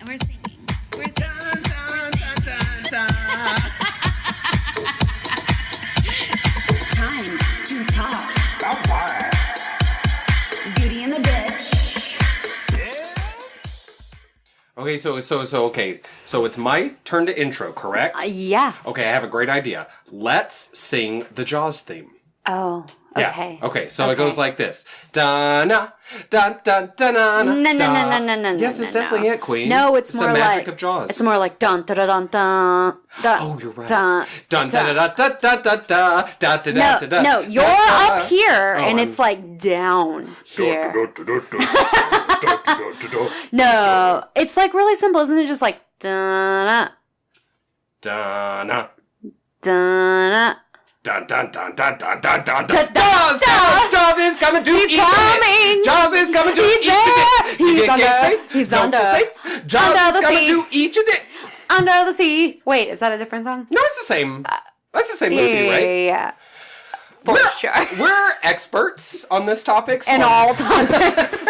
And we're singing. We're singing. Dun, dun, dun, dun, dun. Time to talk. Beauty and the Bitch. Okay, so it's my turn to intro, correct? Yeah. Okay, I have a great idea. Let's sing the Jaws theme. Oh, okay. Yeah. Okay, so it goes like this. Da-na, da-da-da-na, No. Yes, it's definitely it, Queen. No, it's more the like... magic of Jaws. It's more like dun-da-da-dun-dun. Oh, you're right. Dun-da-da-da-da-da-da-da-da-da-da-da. No, you're up here, and it's like down here. No, it's like really simple, isn't it? Just like dun-na, Da-na. dun-na. Dun dun dun dun dun dun dun dun. Jaws is coming to eat He's coming. Jaws is coming to He's eat there. you He's get under. safe? He's Don't under. feel safe. Jaws Under is the coming sea. to eat your dick. Under the sea. Wait, is that a different song? No, it's the same. That's the same movie, right? Yeah. For sure. We're experts on this topic. And all topics.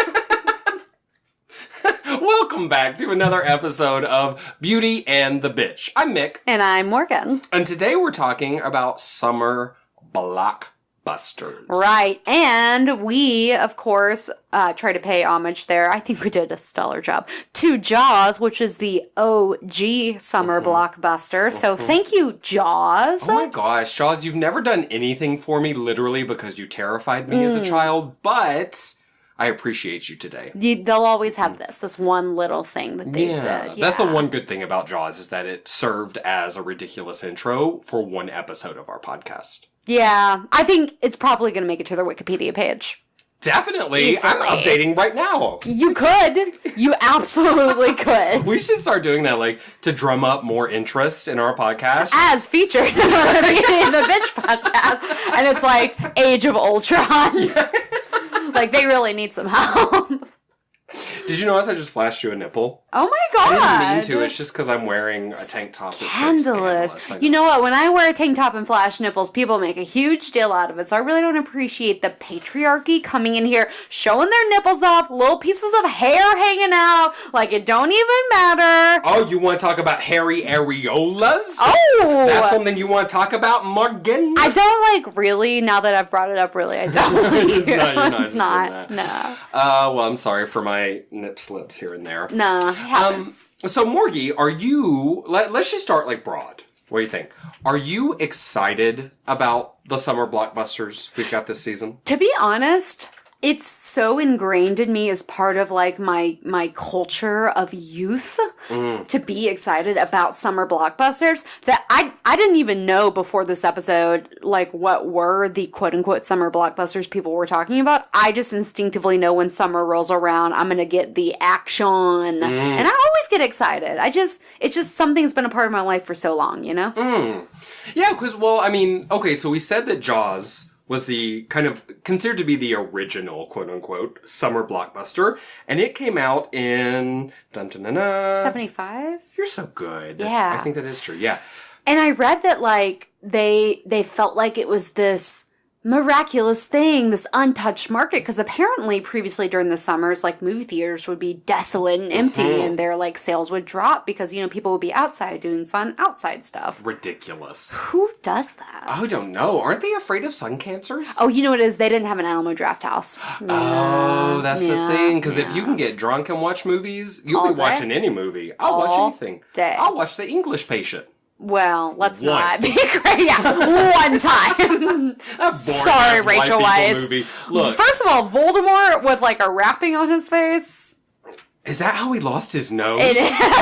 Welcome back to another episode of Beauty and the Bitch. I'm Mick. And I'm Morgan. And today we're talking about summer blockbusters. Right. And we, of course, try to pay homage there. I think we did a stellar job. To Jaws, which is the OG summer blockbuster. So thank you, Jaws. Oh my gosh, Jaws, you've never done anything for me literally because you terrified me as a child, but I appreciate you today. They'll always have this one little thing that they did. Yeah. That's the one good thing about Jaws is that it served as a ridiculous intro for one episode of our podcast. Yeah, I think it's probably going to make it to their Wikipedia page. Definitely. Easily. I'm updating right now. You could. You absolutely could. We should start doing that, like, to drum up more interest in our podcast. As featured in the Bitch podcast. And it's like Age of Ultron. Yeah. Like, they really need some help. Did you notice I just flashed you a nipple? Oh my god. I didn't mean to. It's just because I'm wearing a tank top that's Scandalous. You know what? When I wear a tank top and flash nipples, people make a huge deal out of it. So I really don't appreciate the patriarchy coming in here, showing their nipples off, little pieces of hair hanging out, like it don't even matter. Oh, you want to talk about hairy areolas? Oh! That's something you want to talk about, Morgan? I don't really, now that I've brought it up, really, I don't want to. It's not. No. Well, I'm sorry for my nip slips here and there. No, it happens. So, Morgie, are you... Let's just start, broad. What do you think? Are you excited about the summer blockbusters we've got this season? To be honest, it's so ingrained in me as part of, my culture of youth to be excited about summer blockbusters that I didn't even know before this episode, what were the quote-unquote summer blockbusters people were talking about. I just instinctively know when summer rolls around, I'm going to get the action. And I always get excited. It's just something that's been a part of my life for so long, you know? Yeah, because, okay, so we said that Jaws was the kind of considered to be the original, quote-unquote, summer blockbuster. And it came out in... 75? You're so good. Yeah. I think that is true, yeah. And I read that, they felt like it was this miraculous thing, this untouched market, because apparently previously during the summers, movie theaters would be desolate and empty, and their, sales would drop because, people would be outside doing fun outside stuff. Ridiculous. Who does that? I don't know. Aren't they afraid of sun cancers? Oh, you know what it is? They didn't have an Alamo Draft House. Oh, that's the thing. Because if you can get drunk and watch movies, you'll be watching any movie. I'll watch anything. Day. I'll watch The English Patient. Well, let's not be crazy. Yeah, one time. Sorry, Rachel Weisz. Look, first of all, Voldemort with a wrapping on his face. Is that how he lost his nose? It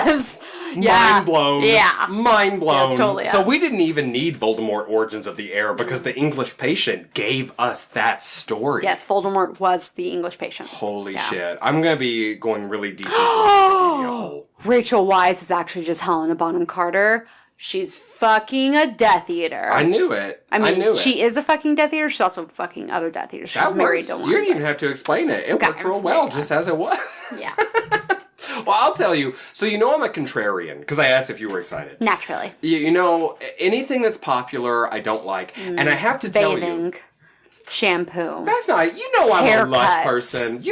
is. Yeah. Mind blown. Yeah. Mind blown. That's totally So we didn't even need Voldemort Origins of the Air because The English Patient gave us that story. Yes, Voldemort was the English patient. Holy shit. I'm going to be going really deep into it. Rachel Weisz is actually just Helena Bonham Carter. She's fucking a Death Eater. I knew it. I mean, she is a fucking Death Eater. She's also fucking other Death Eaters. She's that married works. to one. You didn't even have to explain it. It worked real well, just as it was. Yeah. Well, I'll tell you. So I'm a contrarian, because I asked if you were excited. Naturally. Anything that's popular, I don't like. And I have to tell you. shampoo. That's not, you know, I'm a lush Haircuts. person.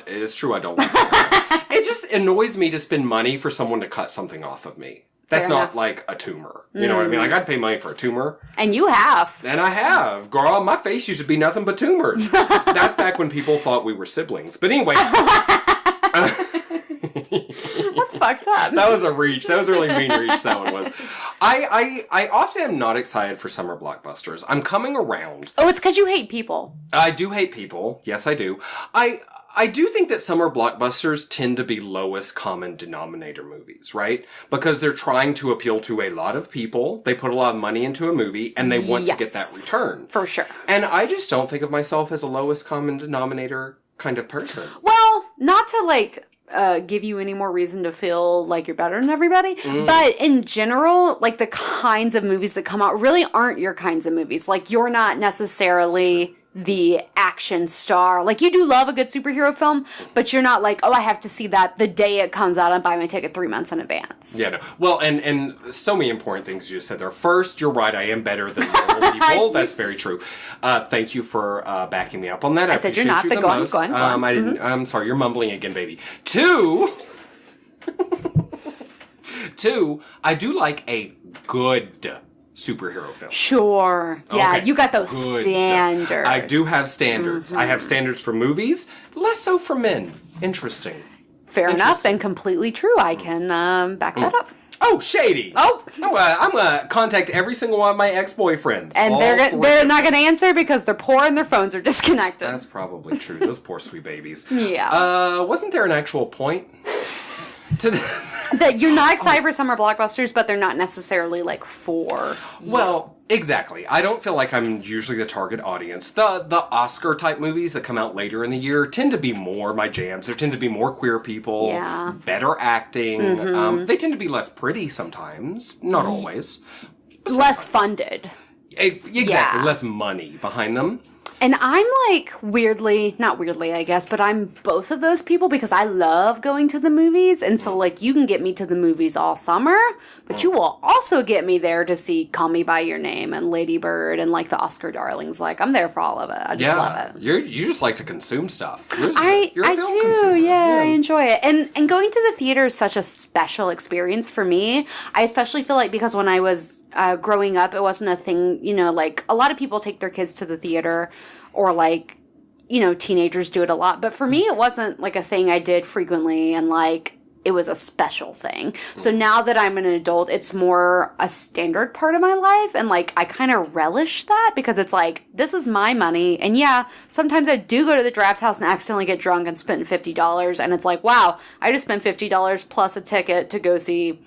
It's true, I don't like that. It just annoys me to spend money for someone to cut something off of me. That's Fair not enough. like a tumor. You know what I mean? Like, I'd pay money for a tumor. And you have. And I have. Girl, my face used to be nothing but tumors. That's back when people thought we were siblings. But anyway. That's fucked up. That was a reach. That was a really mean reach, that one was. I often am not excited for summer blockbusters. I'm coming around. Oh, it's because you hate people. I do hate people. Yes, I do. I do think that summer blockbusters tend to be lowest common denominator movies, right? Because they're trying to appeal to a lot of people. They put a lot of money into a movie, and they want to get that return. For sure. And I just don't think of myself as a lowest common denominator kind of person. Well, not to, like, give you any more reason to feel like you're better than everybody, but in general, like, the kinds of movies that come out really aren't your kinds of movies. Like, you're not necessarily the action star. Like, you do love a good superhero film, but you're not like, oh, I have to see that the day it comes out and buy my ticket 3 months in advance. Yeah, no. Well, and so many important things you just said there. First, you're right, I am better than normal people. That's very true. Thank you for backing me up on that. I said you're appreciate not, you but the go on, most. go on. I didn't. I'm sorry, you're mumbling again, baby. Two, I do like a good superhero film. Sure. Yeah, Okay. you got those Good. standards. I do have standards. I have standards for movies, less so for men. Interesting. Fair enough, and completely true. I can back that up. Oh, shady. Oh. I'm gonna contact every single one of my ex-boyfriends. And All they're four they're of not them. going to answer because they're poor and their phones are disconnected. That's probably true. Those poor sweet babies. Yeah. Wasn't there an actual point to this? That you're not excited for summer blockbusters, but they're not necessarily like for you. Well, exactly. I don't feel like I'm usually the target audience. The Oscar type movies that come out later in the year tend to be more my jams. There tend to be more queer people, Yeah. better acting. They tend to be less pretty sometimes, not always. But less sometimes. funded. Exactly, Yeah. less money behind them. And I'm like not weirdly, I guess, but I'm both of those people because I love going to the movies. And so, like, you can get me to the movies all summer, but you will also get me there to see Call Me By Your Name and Lady Bird and, like, the Oscar darlings. Like, I'm there for all of it. I just love it. You just like to consume stuff. You're a I film do, consumer. yeah, I enjoy it. And going to the theater is such a special experience for me. I especially feel like because when I was growing up, it wasn't a thing, you know, like a lot of people take their kids to the theater or like, you know, teenagers do it a lot. But for me, it wasn't like a thing I did frequently and like it was a special thing. So now that I'm an adult, it's more a standard part of my life. And like, I kind of relish that because it's like, this is my money. And yeah, sometimes I do go to the draft house and accidentally get drunk and spend $50. And it's like, wow, I just spent $50 plus a ticket to go see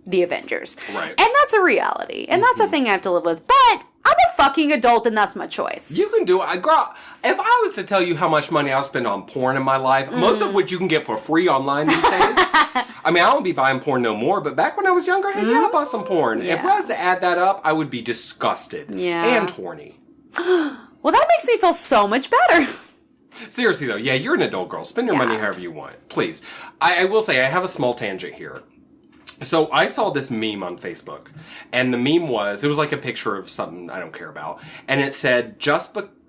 the Avengers. Right. And that's a reality. And that's a thing I have to live with. But I'm a fucking adult and that's my choice. You can do it. Girl, if I was to tell you how much money I've spent on porn in my life, most of which you can get for free online these days. I mean, I don't be buying porn no more, but back when I was younger, hey, yeah, I bought some porn. Yeah. If I was to add that up, I would be disgusted. Yeah. And horny. Well, that makes me feel so much better. Seriously, though, yeah, you're an adult girl. Spend your money however you want. Please. I will say, I have a small tangent here. So I saw this meme on Facebook, and the meme was, it was like a picture of something I don't care about, and it said,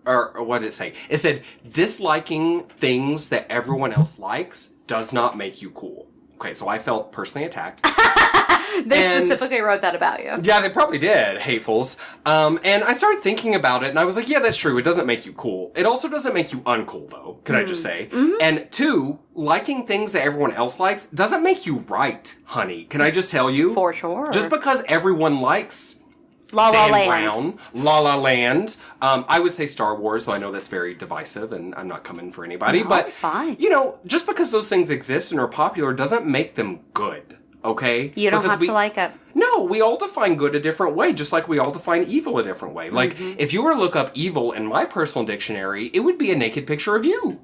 or what did it say? It said, disliking things that everyone else likes does not make you cool. Okay, so I felt personally attacked. They specifically wrote that about you. Yeah, they probably did, hatefuls. And I started thinking about it, and I was like, yeah, that's true. It doesn't make you cool. It also doesn't make you uncool, though, can I just say. And two, liking things that everyone else likes doesn't make you right, honey. Can I just tell you? For sure. Just because everyone likes La La Dan Land. Brown, La La Land. I would say Star Wars, though I know that's very divisive, and I'm not coming for anybody. No, but it's fine. You know, just because those things exist and are popular doesn't make them good. Okay? You don't Because have to like it. No, we all define good a different way, just like we all define evil a different way. Like, if you were to look up evil in my personal dictionary, it would be a naked picture of you.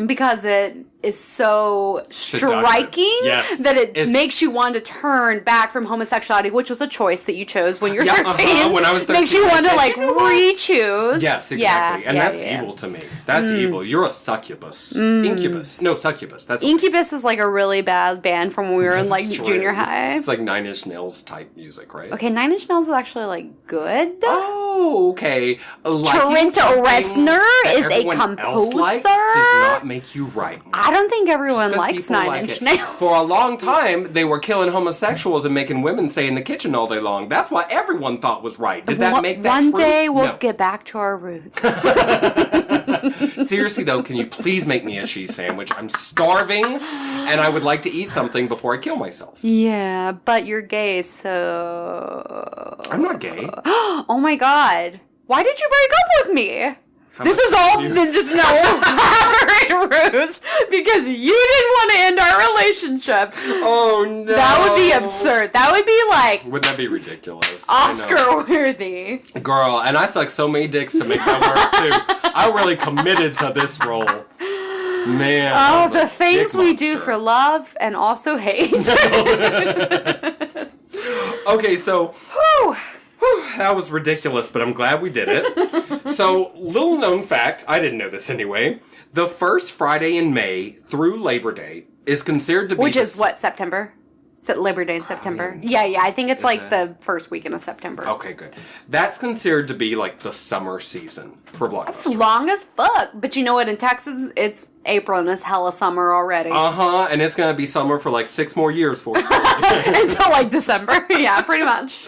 Because it is so Seductive. striking Yes. that it makes you want to turn back from homosexuality, which was a choice that you chose when you were 13. When I was 13. Makes you want to, like, you know what? re-choose. Yes, exactly. And that's evil to me. That's evil. You're a succubus. Incubus. No, succubus. That's Incubus is like a really bad band from when we were in like strange. junior high. It's like Nine Inch Nails type music, right? Okay, Nine Inch Nails is actually like good. Oh, okay. Trent Reznor is a composer. Does not make you right. I don't think everyone Just 'cause likes people Nine like Inch it. Nails. For a long time, they were killing homosexuals and making women stay in the kitchen all day long. That's what everyone thought was right. Did that make that One true? day we'll No. get back to our roots. Seriously, though, can you please make me a cheese sandwich? I'm starving, and I would like to eat something before I kill myself. Yeah, but you're gay, so... I'm not gay. Oh my god. Why did you break up with me? This is all been just no elaborate ruse because you didn't want to end our relationship. Oh, no. That would be absurd. That would be like Would that be ridiculous? Oscar worthy. Girl, and I sucked so many dicks to make that work, too. I really committed to this role. Man. Oh, the things we do monster. for love and also hate. Okay, so... Whew. That was ridiculous, but I'm glad we did it. So, little known fact, I didn't know this anyway. The first Friday in May through Labor Day is considered to be... Which is what, September? Is it Labor Day in September? Yeah, I think it's like the first weekend of September. Okay, good. That's considered to be like the summer season for Blockbusters. It's long as fuck. But you know what? In Texas, it's April and it's hella summer already. Uh-huh, and it's going to be summer for like 6 more years for us. Until like December. Yeah, pretty much.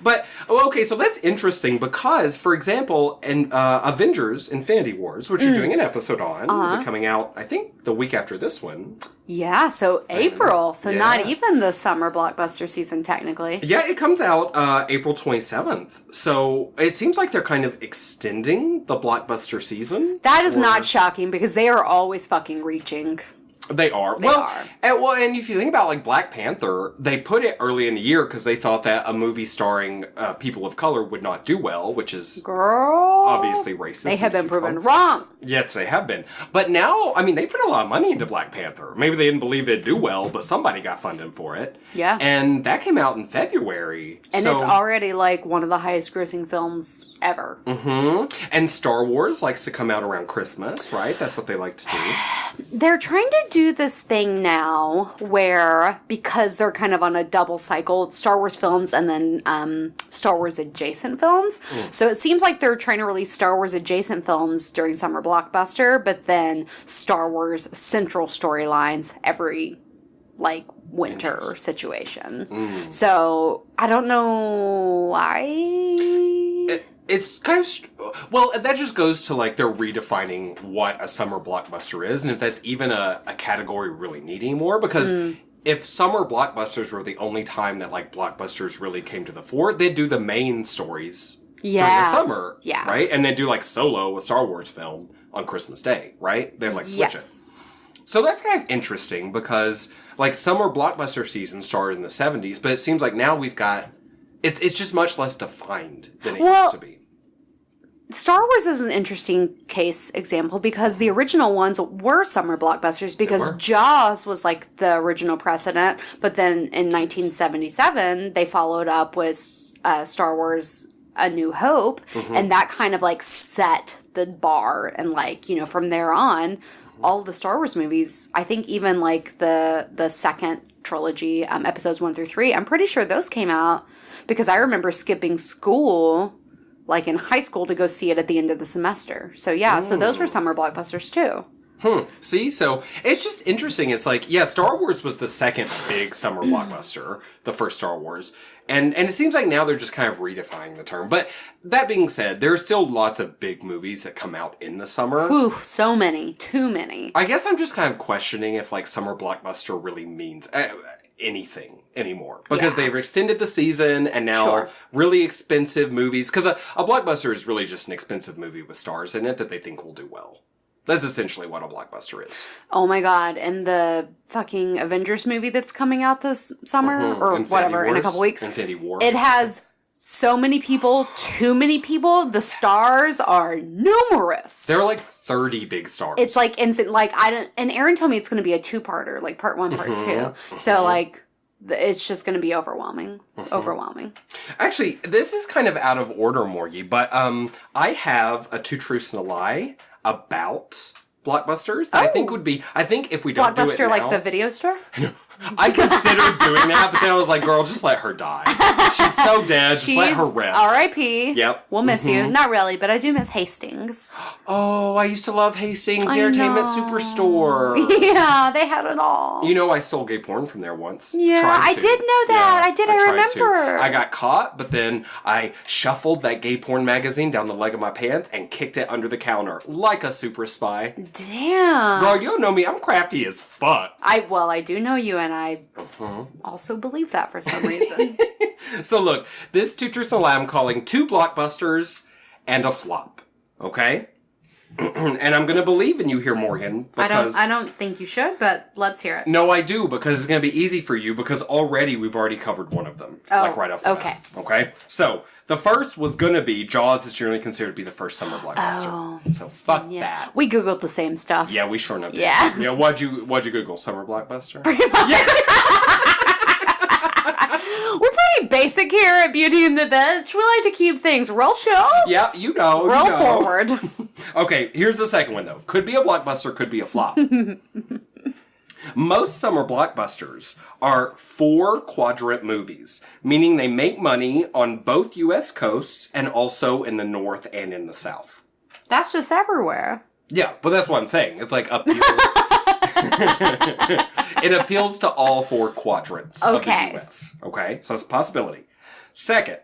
But, okay, so that's interesting because, for example, in Avengers Infinity Wars, which you're doing an episode on, will be coming out, I think, the week after this one. Yeah, so April. So not even the summer blockbuster season, technically. Yeah, it comes out April 27th. So it seems like they're kind of extending the blockbuster season. That is not shocking because they are always fucking reaching. They are. They are. And if you think about like Black Panther, they put it early in the year because they thought that a movie starring people of color would not do well, which is obviously racist. They have been proven wrong. Yes, they have been. But now, I mean, they put a lot of money into Black Panther. Maybe they didn't believe it'd do well, but somebody got funding for it. Yeah. And that came out in February. And it's already like one of the highest grossing films ever. Mm-hmm. And Star Wars likes to come out around Christmas, right? That's what they like to do. They're trying to do this thing now where, because they're kind of on a double cycle, Star Wars films and then Star Wars adjacent films. So it seems like they're trying to release Star Wars adjacent films during Summer Blockbuster, but then Star Wars central storylines every, like, winter situation. So I don't know why... It's kind of... Well, that just goes to, like, they're redefining what a summer blockbuster is, and if that's even a category we really need anymore, because if summer blockbusters were the only time that, like, blockbusters really came to the fore, they'd do the main stories during the summer, right? And they'd do, like, Solo, a Star Wars film, on Christmas Day, right? They'd, like, switch it. So that's kind of interesting, because, like, summer blockbuster season started in the 70s, but it seems like now we've got... It's just much less defined than it used to be. Star Wars is an interesting case example because the original ones were summer blockbusters because Jaws was like the original precedent, but then in 1977 they followed up with Star Wars A New Hope, and that kind of like set the bar, and like, you know, from there on all of the Star Wars movies, I think even like the second trilogy, episodes 1 through 3, I'm pretty sure those came out because I remember skipping school like in high school to go see it at the end of the semester. So yeah, so those were summer blockbusters too. See, so it's just interesting. It's like, yeah, Star Wars was the second big summer blockbuster, the first Star Wars. And it seems like now they're just kind of redefining the term. But that being said, there are still lots of big movies that come out in the summer. Whew, so many. Too many. I guess I'm just kind of questioning if like summer blockbuster really means anything anymore, because they've extended the season and now really expensive movies, because a blockbuster is really just an expensive movie with stars in it that they think will do well. That's essentially what a blockbuster is. Oh my god, and the fucking Avengers movie that's coming out this summer, or Infinity whatever, Wars, in a couple weeks. Infinity War. It has so many people, too many people. The stars are numerous. There are like 30 big stars. It's like instant. Like and Aaron told me it's going to be a 2-parter, like part 1, part 2. So like it's just going to be overwhelming. Overwhelming. Actually, this is kind of out of order, Morgie, but I have a 2 truths and a lie about Blockbusters that I think would be. I think if we don't do it now, Blockbuster, like the video store. I considered doing that, but then I was like, girl, just let her die. She's so dead, just let her rest. R.I.P. Yep. We'll miss you. Not really, but I do miss Hastings. Oh, I used to love Hastings, the entertainment superstore. Yeah, they had it all. You know, I stole gay porn from there once. Yeah, I did know that. Yeah, I remember. I got caught, but then I shuffled that gay porn magazine down the leg of my pants and kicked it under the counter like a super spy. Damn. Girl, you don't know me. I'm crafty as fuck. I do know you, and I also believe that for some reason. So look, this 2 truths and a lie I'm calling 2 blockbusters and a flop. Okay? And I'm going to believe in you here, Morgan. Because I don't think you should, but let's hear it. No, I do, because it's going to be easy for you, because we've already covered one of them. Like right off the bat. Okay? So, the first was going to be Jaws is generally considered to be the first summer blockbuster. Oh. So, fuck that. We Googled the same stuff. Yeah, we sure enough did. Yeah. Yeah, what'd you Google? Summer blockbuster? Pretty much. Yeah. We're pretty basic here at Beauty and the Bitch. We like to keep things real chill. Yeah, you know. Real forward. Okay, here's the second one, though. Could be a blockbuster, could be a flop. Most summer blockbusters are 4-quadrant movies, meaning they make money on both U.S. coasts and also in the North and in the South. That's just everywhere. Yeah, but that's what I'm saying. It's like appeals. It appeals to all 4 quadrants of the U.S. Okay, so that's a possibility. Second,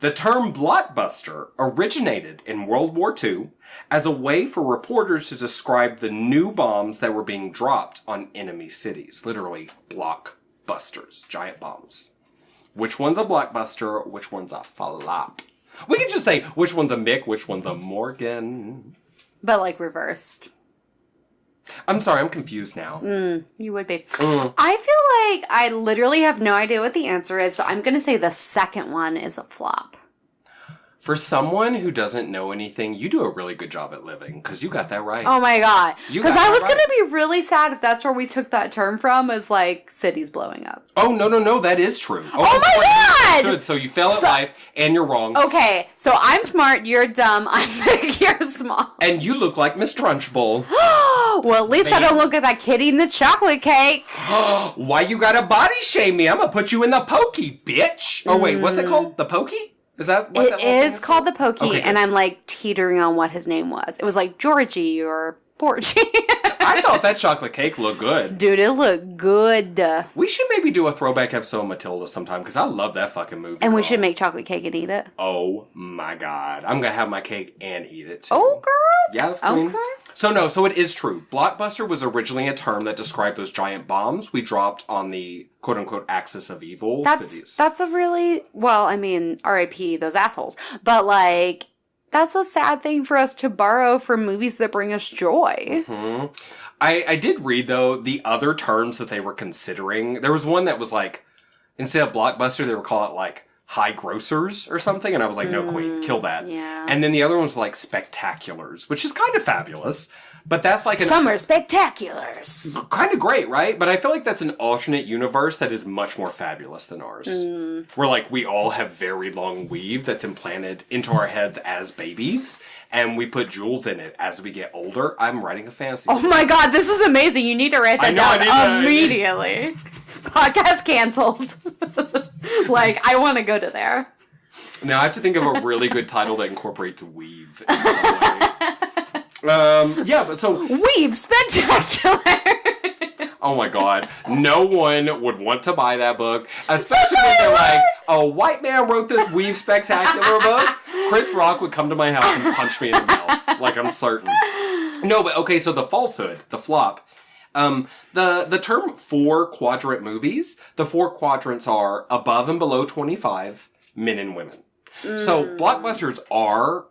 the term blockbuster originated in World War II as a way for reporters to describe the new bombs that were being dropped on enemy cities. Literally, blockbusters, giant bombs. Which one's a blockbuster, which one's a flop? We could just say which one's a Mick, which one's a Morgan. But like reversed. I'm sorry, I'm confused now. You would be. I feel like I literally have no idea what the answer is, so I'm going to say the second one is a flop. For someone who doesn't know anything, you do a really good job at living, because you got that right. Oh my god. Because I was going to be really sad if that's where we took that term from, as like cities blowing up. Oh, no, that is true. Oh my god! So you fail at life, and you're wrong. Okay, so I'm smart, you're dumb, I'm big, you're small. And you look like Miss Trunchbull. Well, at least I don't look at that kid eating the chocolate cake. Why you gotta body shame me? I'm gonna put you in the pokey, bitch. Oh wait, what's it called? The pokey? Is that what it is called? The pokey, okay, and I'm like teetering on what his name was. It was like Georgie or Porgy. I thought that chocolate cake looked good. Dude, it looked good. We should maybe do a throwback episode of Matilda sometime, because I love that fucking movie. And we should make chocolate cake and eat it. Oh my god. I'm gonna have my cake and eat it too. Oh, girl. Yeah, that's clean. Okay. So it is true. Blockbuster was originally a term that described those giant bombs we dropped on the quote-unquote axis of evil cities. That's a really, well, I mean, R.I.P. those assholes. But, like, that's a sad thing for us to borrow from movies that bring us joy. Mm-hmm. I did read, though, the other terms that they were considering. There was one that was, like, instead of blockbuster, they were calling it, like, high grossers or something, and I was like, no, queen, kill that. Yeah. And then the other one was like spectaculars, which is kind of fabulous, but that's like Summer spectaculars. Kind of great, right? But I feel like that's an alternate universe that is much more fabulous than ours. Where like we all have very long weave that's implanted into our heads as babies, and we put jewels in it as we get older. I'm writing a fantasy story. Oh my god, this is amazing. You need to write that down immediately. Podcast canceled. Like, I want to go to there. Now, I have to think of a really good title that incorporates weave in some way. Yeah, but so... Weave Spectacular! Oh my god. No one would want to buy that book. Especially when they're like, a white man wrote this Weave Spectacular book. Chris Rock would come to my house and punch me in the mouth. Like, I'm certain. No, but okay, so the falsehood, the flop... the term 4-quadrant movies, the 4 quadrants are above and below 25, men and women. So blockbusters are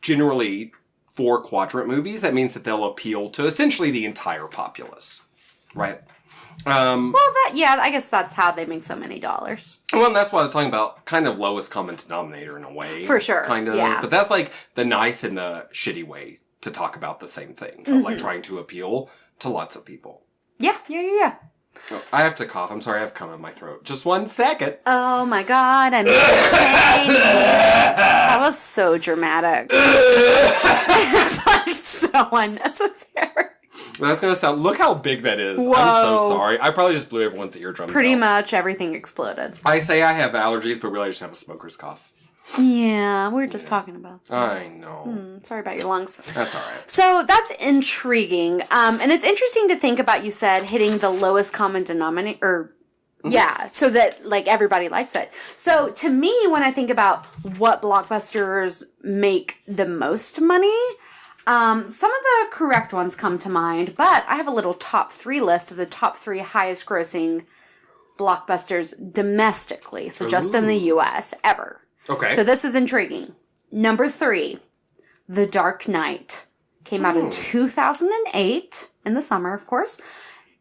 generally 4-quadrant movies. That means that they'll appeal to essentially the entire populace, right? I guess that's how they make so many dollars. Well, and that's what I was talking about, kind of lowest common denominator in a way. For sure, kind of. yeah. But that's like the nice and the shitty way to talk about the same thing. Of, like, trying to appeal to lots of people. Yeah. Oh, I have to cough. I'm sorry, I have cum in my throat. Just 1 second. Oh my god, I'm entertaining. That was so dramatic. It's like so unnecessary. That's going to sound... Look how big that is. Whoa. I'm so sorry. I probably just blew everyone's eardrums Pretty out. much everything exploded. I say I have allergies, but really I just have a smoker's cough. Yeah, we were just talking about that. I know. Sorry about your lungs. That's all right. So that's intriguing. And it's interesting to think about, you said, hitting the lowest common denominator, yeah, so that, like, everybody likes it. So to me, when I think about what blockbusters make the most money, some of the correct ones come to mind, but I have a little top 3 list of the top 3 highest grossing blockbusters domestically. So just in the U.S. ever. Okay. So this is intriguing. Number 3, The Dark Knight. Came out in 2008, in the summer, of course.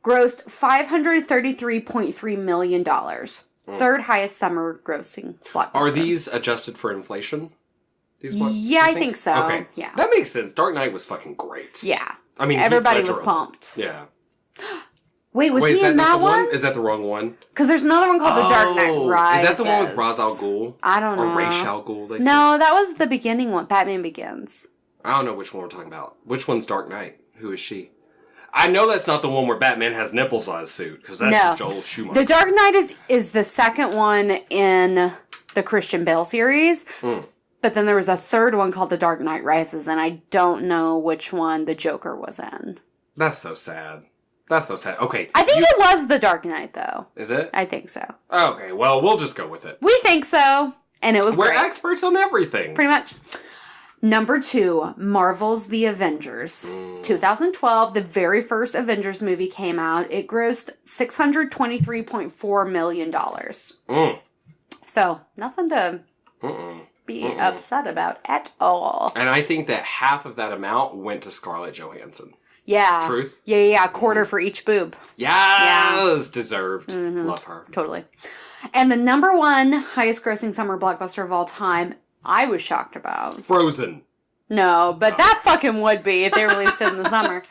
Grossed $533.3 million. Third highest summer grossing blockbuster. Are these adjusted for inflation? Yeah, I think so. Okay. Yeah. That makes sense. Dark Knight was fucking great. Yeah. I mean, everybody was pumped. Yeah. Wait, was he in that one? Is that the wrong one? Because there's another one called The Dark Knight Rises. Is that the one with Ra's al Ghul? I don't know. Or Ra's al Ghul, they say? No, that was the beginning one. Batman Begins. I don't know which one we're talking about. Which one's Dark Knight? Who is she? I know that's not the one where Batman has nipples on his suit, because that's Joel Schumacher. The Dark Knight is the second one in the Christian Bale series. But then there was a third one called The Dark Knight Rises, and I don't know which one the Joker was in. That's so sad. That's so sad. Okay. I think it was The Dark Knight, though. Is it? I think so. Okay, well, we'll just go with it. We think so. And it was We're great. experts on everything. Pretty much. Number 2, Marvel's The Avengers. 2012, the very first Avengers movie came out. It grossed $623.4 million. So, nothing to be upset about at all. And I think that half of that amount went to Scarlett Johansson. Yeah. Truth? Yeah. A quarter for each boob. Yes! Deserved. Love her. Totally. And the number 1 highest grossing summer blockbuster of all time, I was shocked about. Frozen. No, but that fucking would be if they released it in the summer.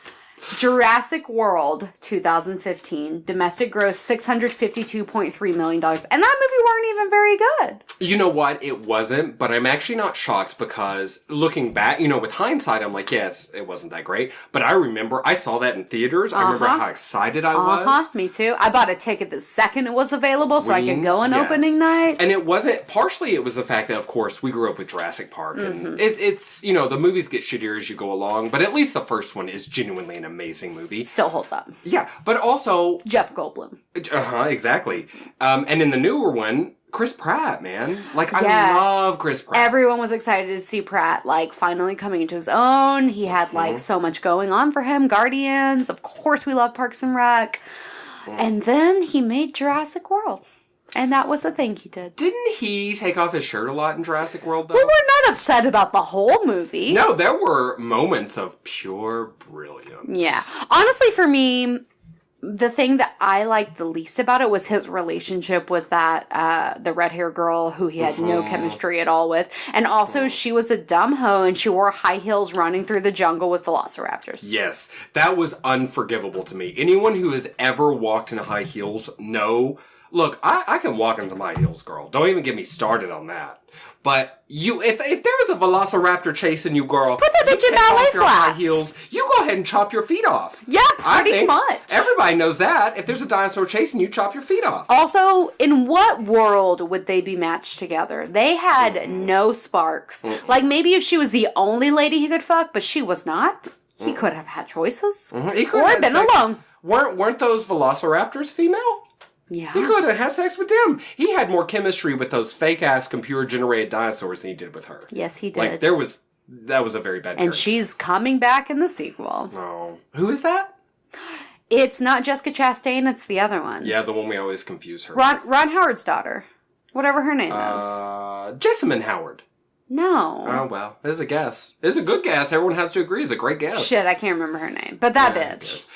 Jurassic World 2015. Domestic gross $652.3 million. And that movie weren't even very good. You know what? It wasn't, but I'm actually not shocked because looking back, with hindsight, I'm like, yes, it wasn't that great. But I remember, I saw that in theaters. I remember how excited I was. Me too. I bought a ticket the second it was available so I could go on opening night. And it wasn't, partially it was the fact that, of course, we grew up with Jurassic Park. And it's the movies get shittier as you go along, but at least the first one is genuinely an amazing movie. Still holds up. Yeah, but also... Jeff Goldblum. Exactly. And in the newer one, Chris Pratt, man. Like, I love Chris Pratt. Everyone was excited to see Pratt, like, finally coming into his own. He had, like, so much going on for him. Guardians. Of course, we love Parks and Rec. And then he made Jurassic World. And that was the thing he did. Didn't he take off his shirt a lot in Jurassic World, though? We were not upset about the whole movie. No, there were moments of pure brilliance. Yeah. Honestly, for me, the thing that I liked the least about it was his relationship with that, the red hair girl who he had no chemistry at all with. And also, she was a dumb hoe and she wore high heels running through the jungle with velociraptors. Yes. That was unforgivable to me. Anyone who has ever walked in high heels, Look, I can walk into my heels, girl. Don't even get me started on that. But if there was a velociraptor chasing you, girl, put that bitch in ballet flats. High heels, you go ahead and chop your feet off. Yeah, pretty much. Everybody knows that. If there's a dinosaur chasing you, chop your feet off. Also, in what world would they be matched together? They had no sparks. Like, maybe if she was the only lady he could fuck, but she was not. He could have had choices. He could have been alone. Weren't those velociraptors female? Yeah. He could have had sex with them. He had more chemistry with those fake-ass computer-generated dinosaurs than he did with her. Yes, he did. Like, that was a very bad character. And she's coming back in the sequel. Oh. Who is that? It's not Jessica Chastain, it's the other one. Yeah, the one we always confuse her Ron Howard's daughter. Whatever her name is. Jessamine Howard. No. Oh, well. It's a guess. It's a good guess. Everyone has to agree. It's a great guess. Shit, I can't remember her name. But that bitch.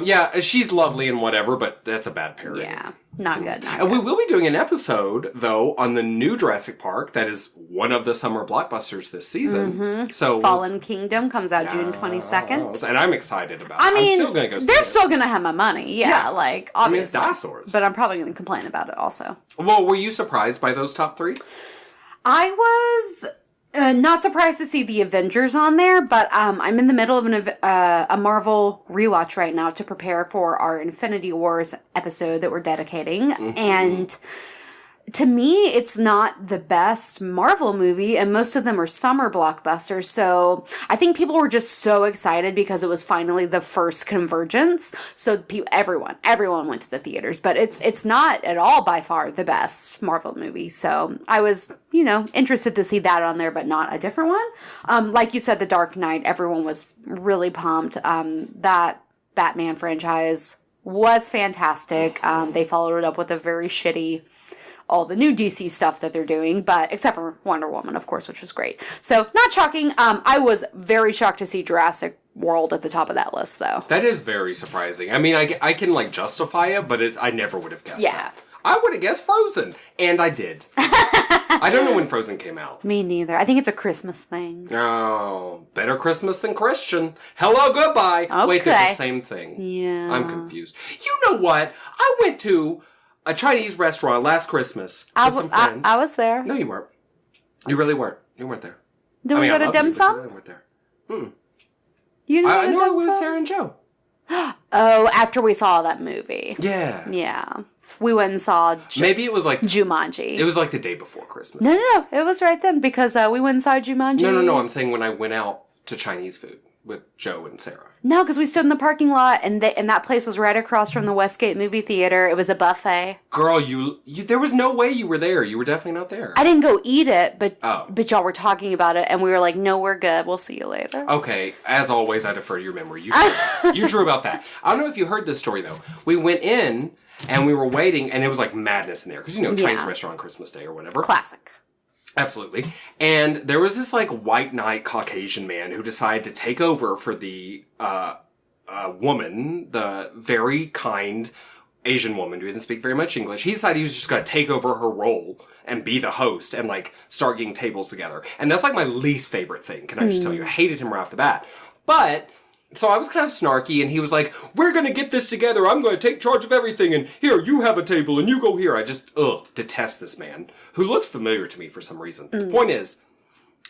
Yeah, she's lovely and whatever, but that's a bad parody. Yeah. Not good. And we will be doing an episode, though, on the new Jurassic Park. That is one of the summer blockbusters this season. So Fallen Kingdom comes out June 22nd. And I'm excited about it. I mean, I'm still gonna go see they're it. still going to have my money. Yeah, like, obviously. I mean, it's dinosaurs. But I'm probably going to complain about it also. Well, were you surprised by those top 3? I was not surprised to see the Avengers on there, but I'm in the middle of a Marvel rewatch right now to prepare for our Infinity Wars episode that we're dedicating. And to me, it's not the best Marvel movie, and most of them are summer blockbusters. So I think people were just so excited because it was finally the first convergence. So everyone went to the theaters, but it's not at all by far the best Marvel movie. So I was, interested to see that on there, but not a different one. Like you said, The Dark Knight, everyone was really pumped. That Batman franchise was fantastic. They followed it up with a very shitty all the new DC stuff that they're doing, but except for Wonder Woman, of course, which was great. So, not shocking. I was very shocked to see Jurassic World at the top of that list, though. That is very surprising. I mean, I can, justify it, but I never would have guessed that. I would have guessed Frozen, and I did. I don't know when Frozen came out. Me neither. I think it's a Christmas thing. Oh, better Christmas than Christian. Hello, goodbye. Okay. Wait, they're the same thing. Yeah. I'm confused. You know what? I went to a Chinese restaurant last Christmas with some friends. I was there. No, you weren't. You really weren't. You weren't there. Did we go to dim sum? You really weren't there. You didn't go to I dim was with sum? Sarah and Joe. Oh, after we saw that movie. Yeah. Yeah. We went and saw Maybe it was like Jumanji. It was like the day before Christmas. No. It was right then because we went and saw Jumanji. No. I'm saying when I went out to Chinese food with Joe and Sarah. No, because we stood in the parking lot, and that place was right across from the Westgate movie theater. It was a buffet. Girl, you there was no way you were there. You were definitely not there. I didn't go eat it, but y'all were talking about it, and we were like, no, we're good. We'll see you later. Okay, as always, I defer to your memory. You drew about that. I don't know if you heard this story, though. We went in, and we were waiting, and it was like madness in there. Because, Chinese restaurant Christmas Day or whatever. Classic. Absolutely. And there was this white knight Caucasian man who decided to take over for the woman, the very kind Asian woman who didn't speak very much English. He decided he was just going to take over her role and be the host and start getting tables together. And that's my least favorite thing. Can I just tell you? I hated him right off the bat. But so I was kind of snarky, and he was like, we're going to get this together. I'm going to take charge of everything. And here, you have a table, and you go here. I just, detest this man, who looked familiar to me for some reason. The point is,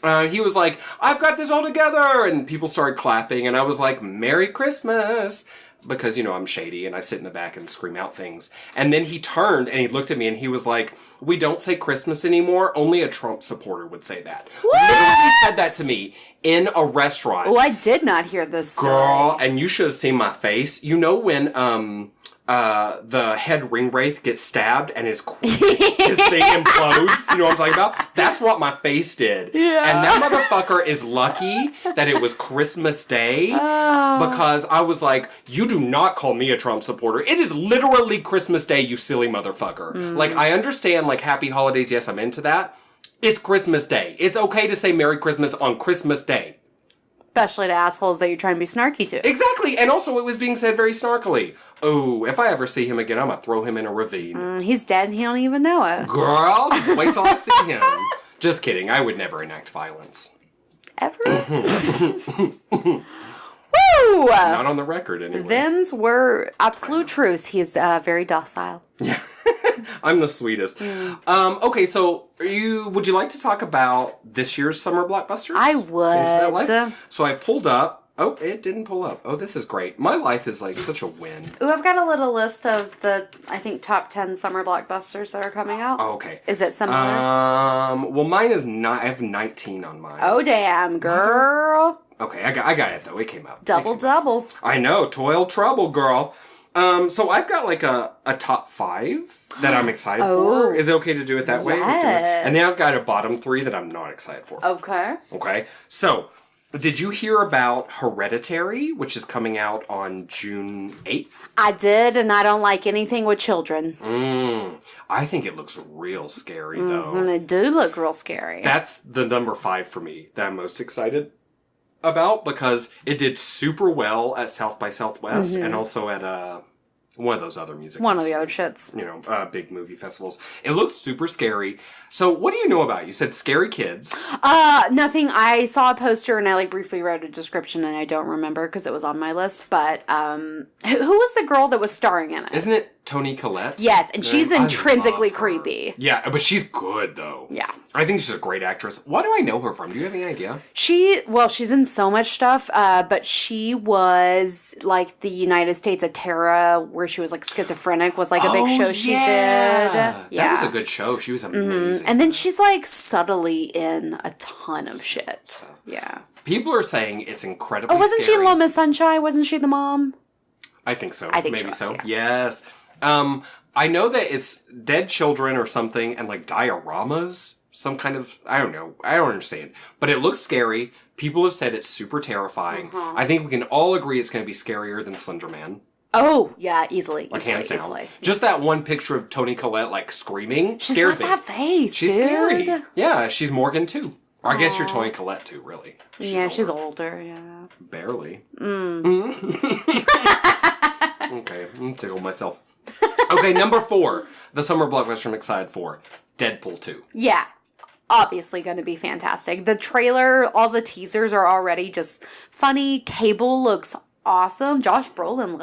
he was like, I've got this all together. And people started clapping, and I was like, Merry Christmas. Because, I'm shady, and I sit in the back and scream out things. And then he turned, and he looked at me, and he was like, we don't say Christmas anymore. Only a Trump supporter would say that. What? Literally said that to me in a restaurant. Oh, I did not hear this story. Girl, and you should have seen my face. You know when the head ring wraith gets stabbed and his thing implodes? You know what I'm talking about? That's what my face did. Yeah. And that motherfucker is lucky that it was Christmas Day because I was like, you do not call me a Trump supporter. It is literally Christmas Day, you silly motherfucker. I understand, happy holidays, yes, I'm into that. It's Christmas Day. It's okay to say Merry Christmas on Christmas Day. Especially to assholes that you're trying to be snarky to. Exactly. And also it was being said very snarkily. Oh, if I ever see him again, I'm going to throw him in a ravine. He's dead and he don't even know it. Girl, just wait till I see him. Just kidding. I would never enact violence. Ever? Woo! Not on the record, anyway. Them's were absolute truths. He's very docile. Yeah. I'm the sweetest. Okay, so would you like to talk about this year's summer blockbusters? I would. So I pulled up. Oh, it didn't pull up. Oh, this is great. My life is such a win. Ooh, I've got a little list of the, I think, top 10 summer blockbusters that are coming out. Oh, okay. Is it similar? Well, mine is not. I have 19 on mine. Oh, damn, girl. Okay, I got it, though. It came out. Double. I know. Toil trouble, girl. So I've got a top 5 that I'm excited for. Is it okay to do it that way? Yes. And then I've got a bottom 3 that I'm not excited for. Okay. Okay. So Did you hear about Hereditary, which is coming out on June 8th? I did, and I don't like anything with children. I think it looks real scary, though. They do look real scary. That's the number 5 for me that I'm most excited about, because it did super well at South by Southwest and also at one of those other music One of the festivals. other shits. Big movie festivals. It looks super scary. So what do you know about it? You said scary kids. Nothing. I saw a poster and I briefly wrote a description and I don't remember because it was on my list. But who was the girl that was starring in it? Isn't it Toni Collette? Yes, and she's intrinsically I love her. creepy. Yeah, but she's good though. Yeah. I think she's a great actress. What do I know her from? Do you have any idea? She's in so much stuff, but she was like the United States of Terra, where she was like schizophrenic, was like a big show she did. Yeah. That was a good show. She was amazing. And then she's like subtly in a ton of shit. Yeah. People are saying it's incredibly wasn't scary. she Little Miss Sunshine? Wasn't she the mom? I think so. I think Maybe she was, so. yeah. Yes. I know that it's dead children or something and like dioramas. Some kind of, I don't know. I don't understand. But it looks scary. People have said it's super terrifying. I think we can all agree it's going to be scarier than Slender Man. Oh, yeah, easily. Like, hands down. Easily. Just that one picture of Toni Collette, like, screaming She's scared got me. that face, She's dude. scary. Yeah, she's Morgan, too. Or I guess you're Toni Collette, too, really. She's older, yeah. Barely. Okay, I'm tickle myself. Okay, number 4. The summer blockbuster I'm excited for. Deadpool 2. Yeah. Obviously going to be fantastic. The trailer, all the teasers are already just funny. Cable looks awesome. Josh Brolin,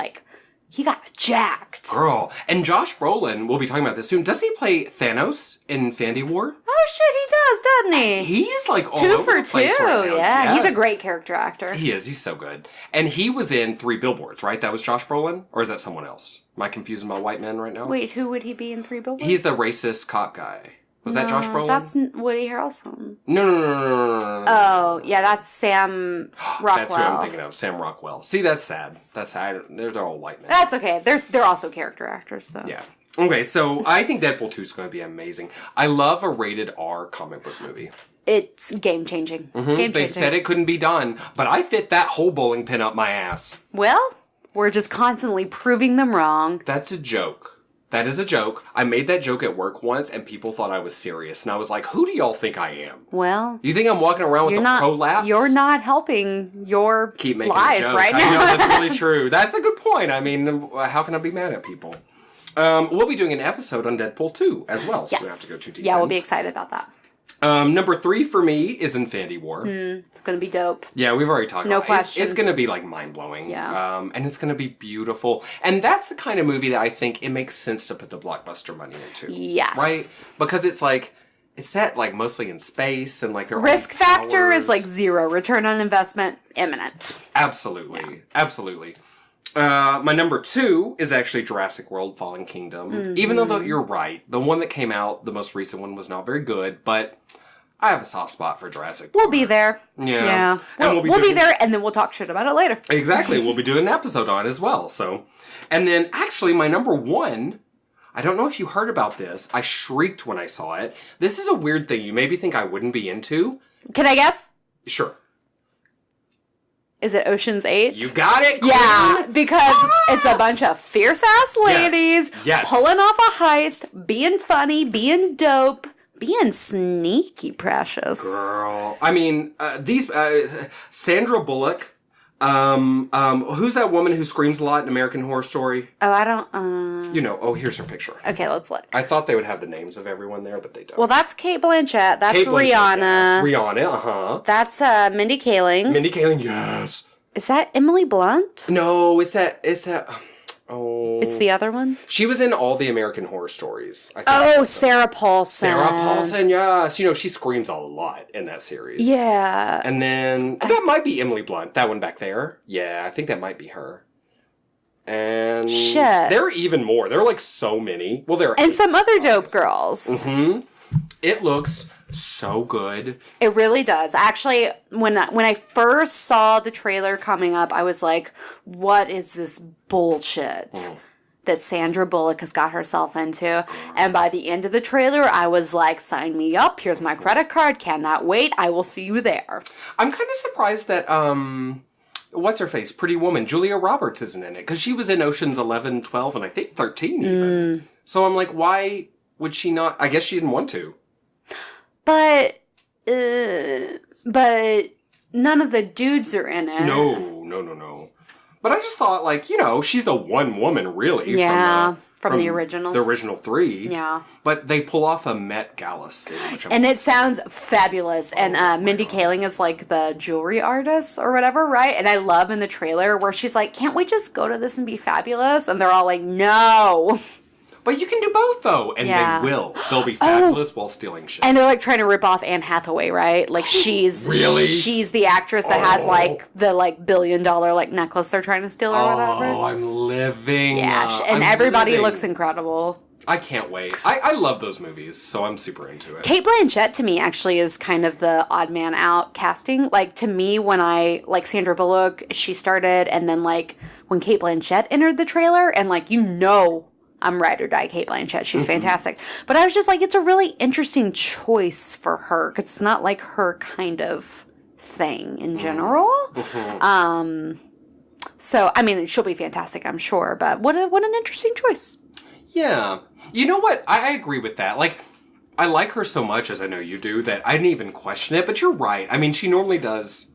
he got jacked. Girl. And Josh Brolin, we'll be talking about this soon. Does he play Thanos in Infinity War? Oh shit, he does, doesn't he? He is like all 2 over for the place 2, right now. yeah. Yes. He's a great character actor. He is. He's so good. And he was in 3 Billboards, right? That was Josh Brolin? Or is that someone else? Am I confusing my white men right now? Wait, who would he be in 3 Billboards? He's the racist cop guy. Was that Josh Brolin? That's Woody Harrelson. No. Oh, yeah, that's Sam Rockwell. That's who I'm thinking of. Sam Rockwell. See, that's sad. That's sad. They're all white men. That's okay. They're also character actors, so. Yeah. Okay, so I think Deadpool 2 is going to be amazing. I love a rated R comic book movie. It's game-changing. Game-changing. They said it couldn't be done, but I fit that whole bowling pin up my ass. Well, we're just constantly proving them wrong. That's a joke. That is a joke. I made that joke at work once, and people thought I was serious. And I was like, who do y'all think I am? Well, You think I'm walking around with a prolapse? You're not helping your Keep making lies a joke. right now. I know, that's really true. That's a good point. I mean, how can I be mad at people? We'll be doing an episode on Deadpool 2 as well, so we don't have to go too deep. Yeah, we'll be excited about that. Number 3 for me is Infinity War. It's going to be dope. Yeah, we've already talked No about it. questions. It's going to be, mind-blowing. Yeah. And it's going to be beautiful. And that's the kind of movie that I think it makes sense to put the blockbuster money into. Yes. Right? Because it's set, mostly in space, and, their Risk factor is, powers. 0. Return on investment, imminent. Absolutely. Yeah. Absolutely. My number 2 is actually Jurassic World Fallen Kingdom. Even though you're right, the one that came out, the most recent one, was not very good, but I have a soft spot for Jurassic World. We'll be there. Yeah. And we'll be there, and then we'll talk shit about it later. Exactly. We'll be doing an episode on it as well. So, and then actually my number 1, I don't know if you heard about this. I shrieked when I saw it. This is a weird thing you maybe think I wouldn't be into. Can I guess? Sure. Is it Ocean's 8? You got it, Queen. Yeah, because it's a bunch of fierce-ass ladies Yes. pulling off a heist, being funny, being dope, being sneaky precious. Girl. I mean, these, Sandra Bullock, who's that woman who screams a lot in American Horror Story? Oh, I don't, Here's her picture. Okay, let's look. I thought they would have the names of everyone there, but they don't. Well, that's Kate Blanchett. That's Kate Blanchett, Rihanna. yes. Rihanna, uh-huh. That's Mindy Kaling. Mindy Kaling, yes. Is that Emily Blunt? No, it's that, oh. It's the other one? She was in all the American Horror Stories. I think. Oh, Sarah Paulson. Sarah Paulson, yes. She screams a lot in that series. Yeah. And then, that might be Emily Blunt, that one back there. Yeah, I think that might be her. And Shit. There are even more. There are so many. Well, there are And some heaps, other dope obviously. girls. Mm-hmm. It looks so good. It really does. Actually, when I first saw the trailer coming up, I was like, what is this bullshit? that Sandra Bullock has got herself into. And by the end of the trailer, I was like, sign me up. Here's my credit card. Cannot wait. I will see you there. I'm kind of surprised that, what's her face? Pretty Woman. Julia Roberts isn't in it. Because she was in Oceans 11, 12, and I think 13 even. So I'm like, why would she not? I guess she didn't want to. But none of the dudes are in it. No. But I just thought, like, you know, she's the one woman, really. Yeah, from the originals. The original 3. Yeah. But they pull off a Met Gala stage. And it sounds fabulous. And Mindy Kaling is, like, the jewelry artist or whatever, right? And I love in the trailer where she's like, can't we just go to this and be fabulous? And they're all like, no. But you can do both, though. And they will. They'll be fabulous while stealing shit. And they're, like, trying to rip off Anne Hathaway, right? Like, she's... Really? She's the actress that has, like, the, like, $1 billion, like, necklace they're trying to steal or whatever. Oh, I'm living. Yeah, and everybody looks incredible. I can't wait. I love those movies, so I'm super into it. Kate Blanchett, to me, actually is kind of the odd man out casting. Like, to me, when like, Sandra Bullock, she started, and then, like, when Kate Blanchett entered the trailer, and, like, you know... I'm ride or die Kate Blanchett. She's fantastic. But I was just like, it's a really interesting choice for her because it's not like her kind of thing in general. So, I mean, she'll be fantastic, I'm sure. But what an interesting choice. Yeah. You know what? I agree with that. Like, I like her so much, as I know you do, that I didn't even question it. But you're right. I mean, she normally does...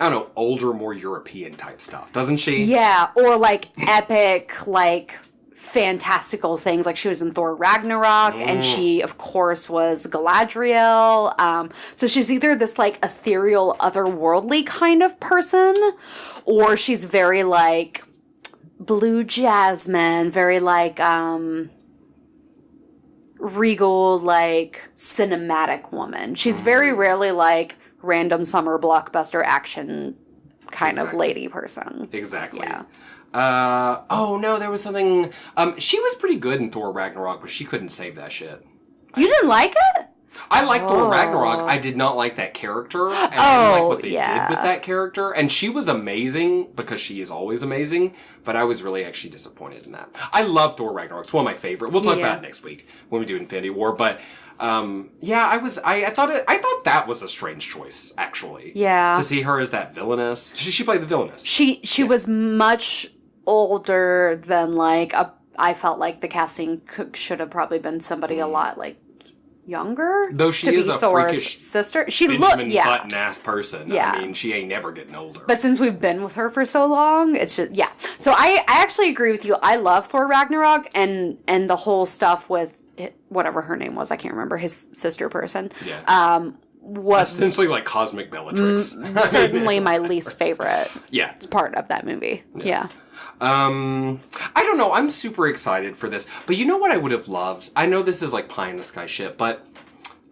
I don't know, older, more European type stuff, doesn't she? Yeah, or like epic, like... fantastical things, like she was in Thor Ragnarok, and she of course was Galadriel, so she's either this like ethereal otherworldly kind of person, or she's very like Blue Jasmine, very like regal, like cinematic woman. She's very rarely like random summer blockbuster action kind of lady person. Exactly. Yeah. Oh no, there was something, she was pretty good in Thor Ragnarok, but she couldn't save that shit. You didn't like it? I liked Thor Ragnarok. I did not like that character. And I didn't like what they did with that character. And she was amazing, because she is always amazing, but I was really actually disappointed in that. I love Thor Ragnarok. It's one of my favorite. We'll talk about it next week when we do Infinity War, but... I thought that was a strange choice, actually. Yeah. To see her as that villainess. She played the villainess. She was much older than, like, I felt like the casting should have probably been somebody a lot, like, younger. Though she is a Thor's freakish sister. She Benjamin Button-ass person. Yeah. I mean, she ain't never getting older. But since we've been with her for so long, it's just, So I actually agree with you. I love Thor Ragnarok and the whole stuff with whatever her name was, I can't remember, his sister person. Yeah. Was essentially like cosmic Bellatrix. Certainly my least favorite. Yeah. It's part of that movie. Yeah. I don't know. I'm super excited for this. But you know what I would have loved? I know this is like pie in the sky shit, but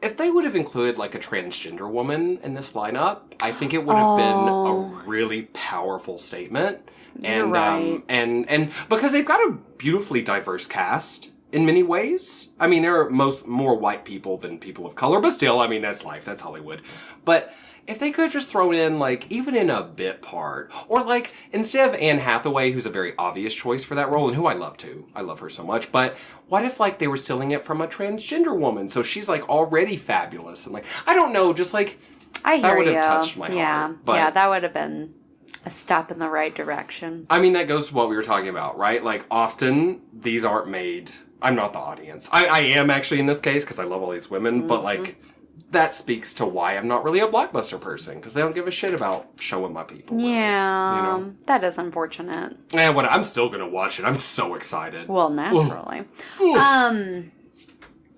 if they would have included like a transgender woman in this lineup, I think it would have been a really powerful statement. You're right. And because they've got a beautifully diverse cast in many ways. I mean, there are more white people than people of color, but still, I mean, that's life. That's Hollywood. But if they could have just thrown in, like, even in a bit part, or, like, instead of Anne Hathaway, who's a very obvious choice for that role, and who I love, too. I love her so much. But what if, like, they were stealing it from a transgender woman? So she's, like, already fabulous. And, like, I don't know, just, like, I hear that would you. have touched my heart. But, yeah, that would have been a step in the right direction. I mean, that goes to what we were talking about, right? Like, often, these aren't made... I'm not the audience. I am actually in this case, because I love all these women, but, like... that speaks to why I'm not really a Blockbuster person, because they don't give a shit about showing my people. Yeah, really, you know? That is unfortunate. And I'm still going to watch it. I'm so excited. Well, naturally.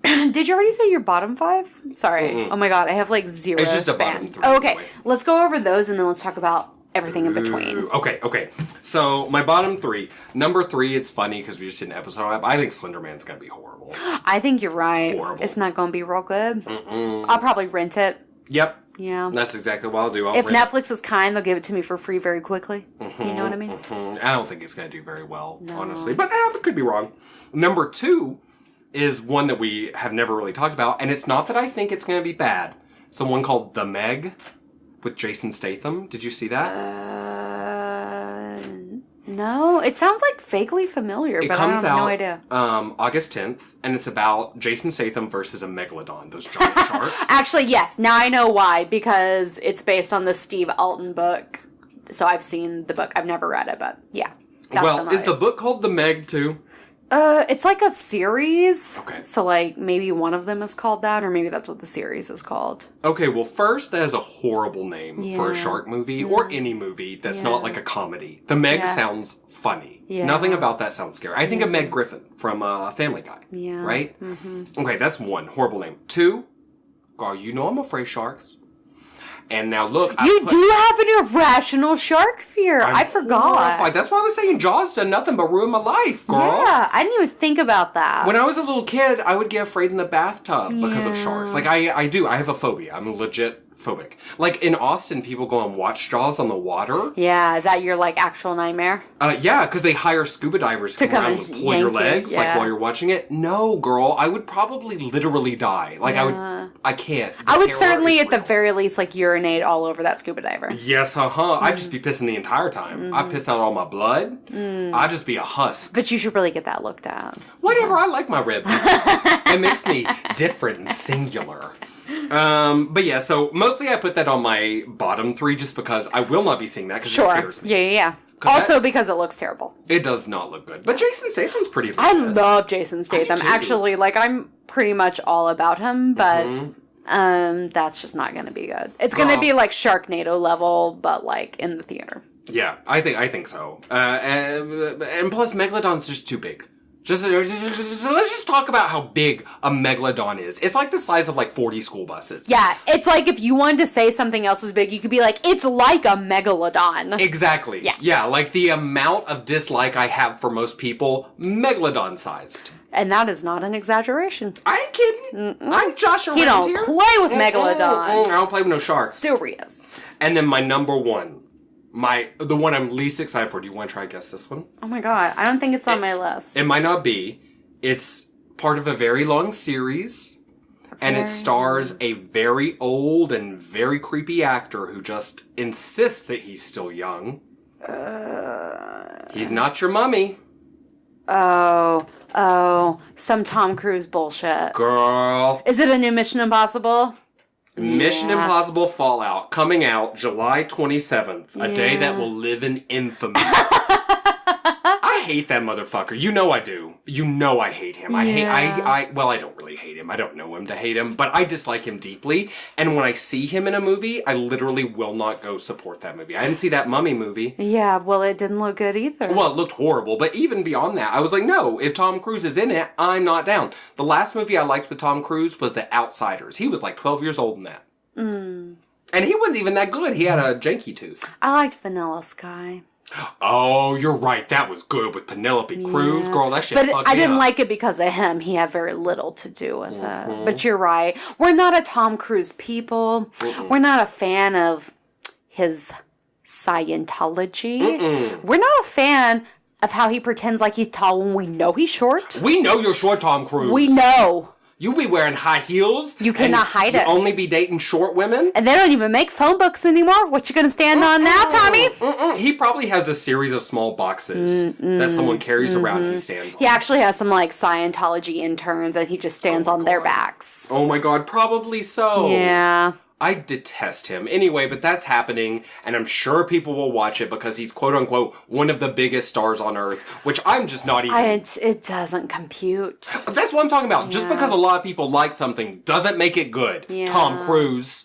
Did you already say your bottom 5? Sorry. Mm-mm. Oh my god, I have like zero it's just span. A bottom 3 okay, anyway. Let's go over those and then let's talk about everything in between. Okay. So, my bottom 3. Number 3, it's funny because we just did an episode on it. I think Slender Man's going to be horrible. I think you're right. Horrible. It's not going to be real good. I'll probably rent it. Yep. Yeah. That's exactly what I'll do. If Netflix is kind, they'll give it to me for free very quickly. You know what I mean? I don't think it's going to do very well, honestly. But I could be wrong. Number 2 is one that we have never really talked about. And it's not that I think it's going to be bad. It's the one called The Meg with Jason Statham. Did you see that? No, it sounds like vaguely familiar, but I have no idea. August 10th, and it's about Jason Statham versus a megalodon, those giant sharks. Actually, yes. Now I know why, because it's based on the Steve Alton book. So I've seen the book. I've never read it, but yeah. Well, is the book called The Meg, too? It's like a series. Okay. So, like, maybe one of them is called that, or maybe that's what the series is called. Okay, well, first, that is a horrible name for a shark movie, or any movie that's not like a comedy. The Meg sounds funny. Yeah. Nothing about that sounds scary. I think of Meg Griffin from Family Guy. Yeah. Right? Mm-hmm. Okay, that's one. Horrible name. Two, girl, you know I'm afraid of sharks. And now look, you do have an irrational shark fear. I forgot. Horrified. That's why I was saying Jaws done nothing but ruin my life, girl. Yeah, I didn't even think about that. When I was a little kid, I would get afraid in the bathtub because of sharks. Like I do. I have a phobia. I'm legit phobic. Like in Austin, people go and watch Jaws on the water. Yeah, is that your like actual nightmare? Yeah, because they hire scuba divers to come around and pull your legs like while you're watching it. No, girl, I would probably literally die. Like I can't. I would certainly at the very least like urinate all over that scuba diver. Yes, I'd just be pissing the entire time. I'd piss out all my blood. I'd just be a husk. But you should really get that looked at. Whatever, I like my rib. It makes me different and singular. But yeah, so mostly I put that on my bottom three just because I will not be seeing that because it scares me. Yeah. Also because it looks terrible. It does not look good. But Jason Statham's pretty good. I love Jason Statham. Actually, like I'm pretty much all about him, but that's just not going to be good. It's going to be like Sharknado level, but like in the theater. Yeah, I think so. And plus Megalodon's just too big. Just let's just talk about how big a megalodon is. It's like the size of like 40 school buses. Yeah, it's like if you wanted to say something else was big, you could be like, it's like a megalodon. Exactly. Yeah, like the amount of dislike I have for most people, megalodon-sized. And that is not an exaggeration. I ain't kidding. I'm Josh around here. You don't play with megalodons. I don't play with no sharks. Serious. And then my number one. The one I'm least excited for. Do you want to try to guess this one? Oh my god, I don't think it's on my list. It might not be. It's part of a very long series. And it stars a very old and very creepy actor who just insists that he's still young. He's not your mummy. Oh, some Tom Cruise bullshit. Girl. Is it a new Mission Impossible? Mission Impossible Fallout, coming out July 27th, a day that will live in infamy. I hate that motherfucker. You know I do. You know I hate him. Well, I don't really hate him. I don't know him to hate him, but I dislike him deeply. And when I see him in a movie, I literally will not go support that movie. I didn't see that Mummy movie. Yeah, well, it didn't look good either. Well, it looked horrible, but even beyond that, I was like, no, if Tom Cruise is in it, I'm not down. The last movie I liked with Tom Cruise was The Outsiders. He was like 12 years old in that. And he wasn't even that good. He had a janky tooth. I liked Vanilla Sky. Oh, you're right. That was good with Penelope Cruz. Girl, that shit fucked me up. But I didn't like it because of him. He had very little to do with it. But you're right. We're not a Tom Cruise people. We're not a fan of his Scientology. We're not a fan of how he pretends like he's tall when we know he's short. We know you're short, Tom Cruise. We know. You be wearing high heels. You cannot hide it. You only be dating short women. And they don't even make phone books anymore. What you gonna stand on now, Tommy? He probably has a series of small boxes that someone carries around and he stands on. He actually has some like Scientology interns and he just stands on their backs. Oh my god, probably so. Yeah. I detest him. Anyway, but that's happening, and I'm sure people will watch it because he's quote-unquote one of the biggest stars on Earth, which I'm just not even... It doesn't compute. That's what I'm talking about. Yeah. Just because a lot of people like something doesn't make it good. Yeah. Tom Cruise...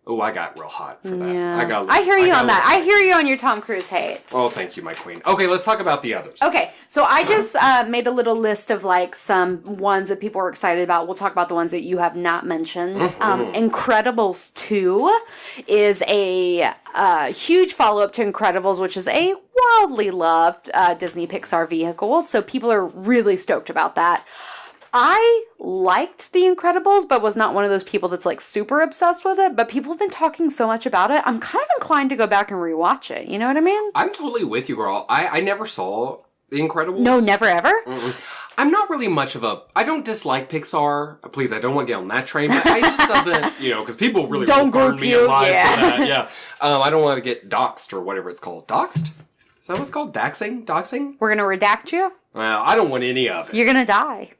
Oh, I got real hot for that. Yeah. I hear you on that. I hear you on your Tom Cruise hate. Oh, thank you, my queen. Okay, let's talk about the others. Okay, so I just made a little list of like some ones that people were excited about. We'll talk about the ones that you have not mentioned. Incredibles 2 is a huge follow-up to Incredibles, which is a wildly loved Disney Pixar vehicle. So people are really stoked about that. I liked The Incredibles, but was not one of those people that's like super obsessed with it. But people have been talking so much about it, I'm kind of inclined to go back and rewatch it. You know what I mean? I'm totally with you, girl. I never saw The Incredibles. No, never ever? I'm not really much of a... I don't dislike Pixar. Please, I don't want to get on that train, but I just doesn't... You know, because people really burn me alive for that. Yeah. I don't want to get doxxed or whatever it's called. Doxxed? That was called doxing? Doxing? We're going to redact you? Well, I don't want any of it. You're going to die.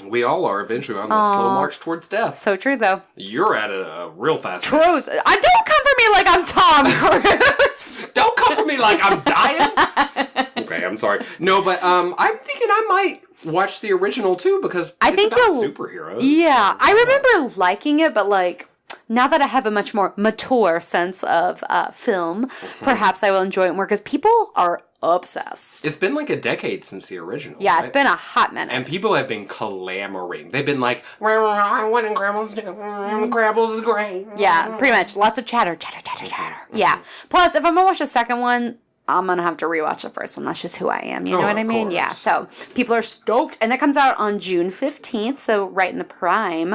We all are eventually on the slow march towards death. So true, though. You're at a real fast pace. Truth. Don't come for me like I'm Tom Cruise. Don't come for me like I'm dying. Okay, I'm sorry. No, but I'm thinking I might watch the original too because I think about superheroes. Yeah, I remember liking it, but like now that I have a much more mature sense of film, perhaps I will enjoy it more because people are obsessed. It's been like a decade since the original. Yeah, right? It's been a hot minute. And people have been clamoring. They've been like, I want Grabble's Grabble's is great. Yeah, pretty much. Lots of chatter. Yeah. Plus, if I'm going to watch the second one, I'm going to have to rewatch the first one. That's just who I am. You know what I mean? Course. Yeah. So people are stoked. And that comes out on June 15th. So right in the prime.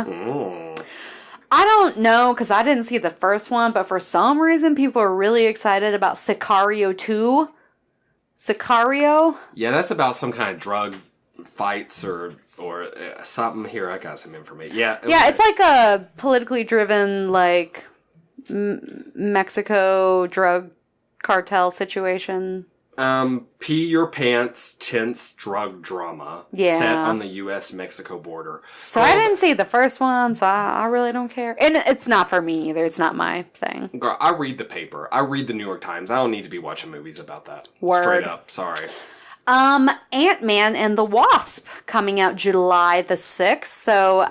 I don't know because I didn't see the first one. But for some reason, people are really excited about Sicario 2. Sicario? Yeah, that's about some kind of drug fights or something. Here, I got some information. Yeah. Yeah, it's like a politically driven, like, Mexico drug cartel situation. Pee your pants, tense drug drama. Yeah. Set on the U.S.-Mexico border. So I didn't see the first one, so I really don't care. And it's not for me either. It's not my thing. Girl, I read the paper. I read the New York Times. I don't need to be watching movies about that. Word. Straight up. Sorry. Ant-Man and the Wasp coming out July the 6th. So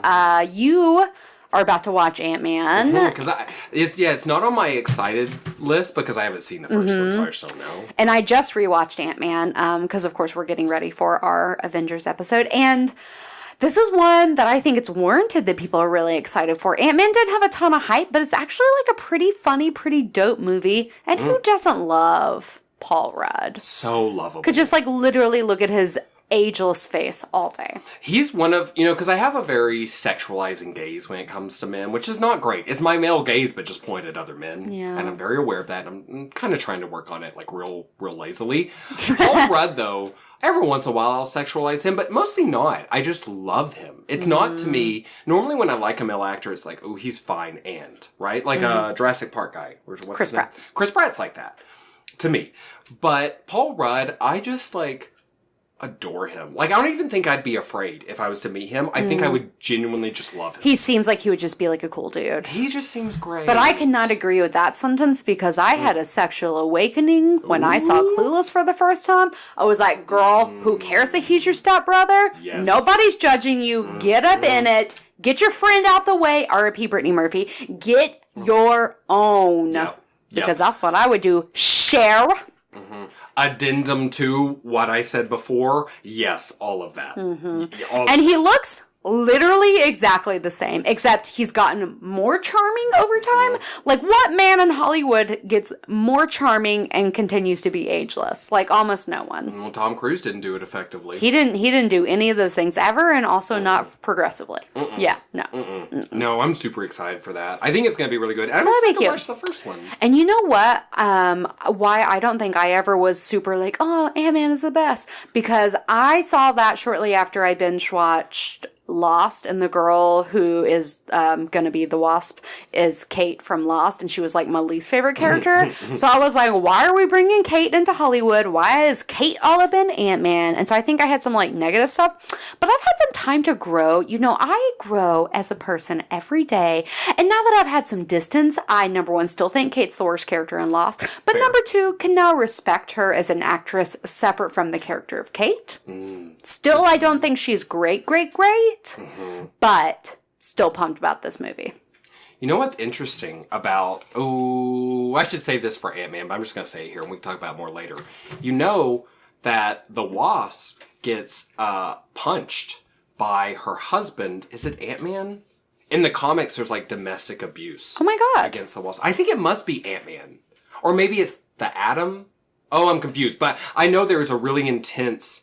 you are about to watch Ant-Man. Because it's not on my excited list because I haven't seen the first one, so I just don't know. And I just rewatched Ant-Man because, of course, we're getting ready for our Avengers episode. And this is one that I think it's warranted that people are really excited for. Ant-Man didn't have a ton of hype, but it's actually like a pretty funny, pretty dope movie. And who doesn't love Paul Rudd? So lovable. Could just like literally look at his ageless face all day. He's one of, because I have a very sexualizing gaze when it comes to men, which is not great. It's my male gaze, but just pointed at other men. Yeah. And I'm very aware of that. I'm kind of trying to work on it, like, real lazily. Paul Rudd, though, every once in a while I'll sexualize him, but mostly not. I just love him. It's not to me, normally when I like a male actor, it's like, oh, he's fine and, right? Like a Jurassic Park guy. What's Chris his name? Pratt. Chris Pratt's like that, to me. But Paul Rudd, I just, like, adore him. Like, I don't even think I'd be afraid if I was to meet him. I think I would genuinely just love him. He seems like he would just be like a cool dude. He just seems great. But I cannot agree with that sentence because I had a sexual awakening when I saw Clueless for the first time. I was like, girl, who cares that he's your stepbrother? Yes. Nobody's judging you. Get up in it. Get your friend out the way. R.I.P. Brittany Murphy. Get your own. Yep. Because that's what I would do. Share. Addendum to what I said before, yes, all of that. And he looks literally exactly the same, except he's gotten more charming over time. Like, what man in Hollywood gets more charming and continues to be ageless? Like, almost no one. Well, Tom Cruise didn't do it effectively. He didn't do any of those things ever, and also not progressively. Yeah, no. No, I'm super excited for that. I think it's going to be really good. And I'm that'll be excited to cute. watch the first one. And you know what? Why I don't think I ever was super like, oh, Ant-Man is the best. Because I saw that shortly after I binge watched Lost, and the girl who is going to be the Wasp is Kate from Lost, and she was like my least favorite character. So I was like, why are we bringing Kate into Hollywood? Why is Kate all up in Ant-Man? And so I think I had some like negative stuff, but I've had some time to grow. I grow as a person every day, and now that I've had some distance, I, number one, still think Kate's the worst character in Lost, but Fair. number two, can now respect her as an actress separate from the character of Kate. Still, I don't think she's great, but still pumped about this movie. You know what's interesting about... Oh, I should save this for Ant-Man, but I'm just going to say it here, and we can talk about it more later. You know that the Wasp gets punched by her husband. Is it Ant-Man? In the comics, there's, like, domestic abuse. Oh my god. Against the Wasp. I think it must be Ant-Man. Or maybe it's the Atom. Oh, I'm confused. But I know there is a really intense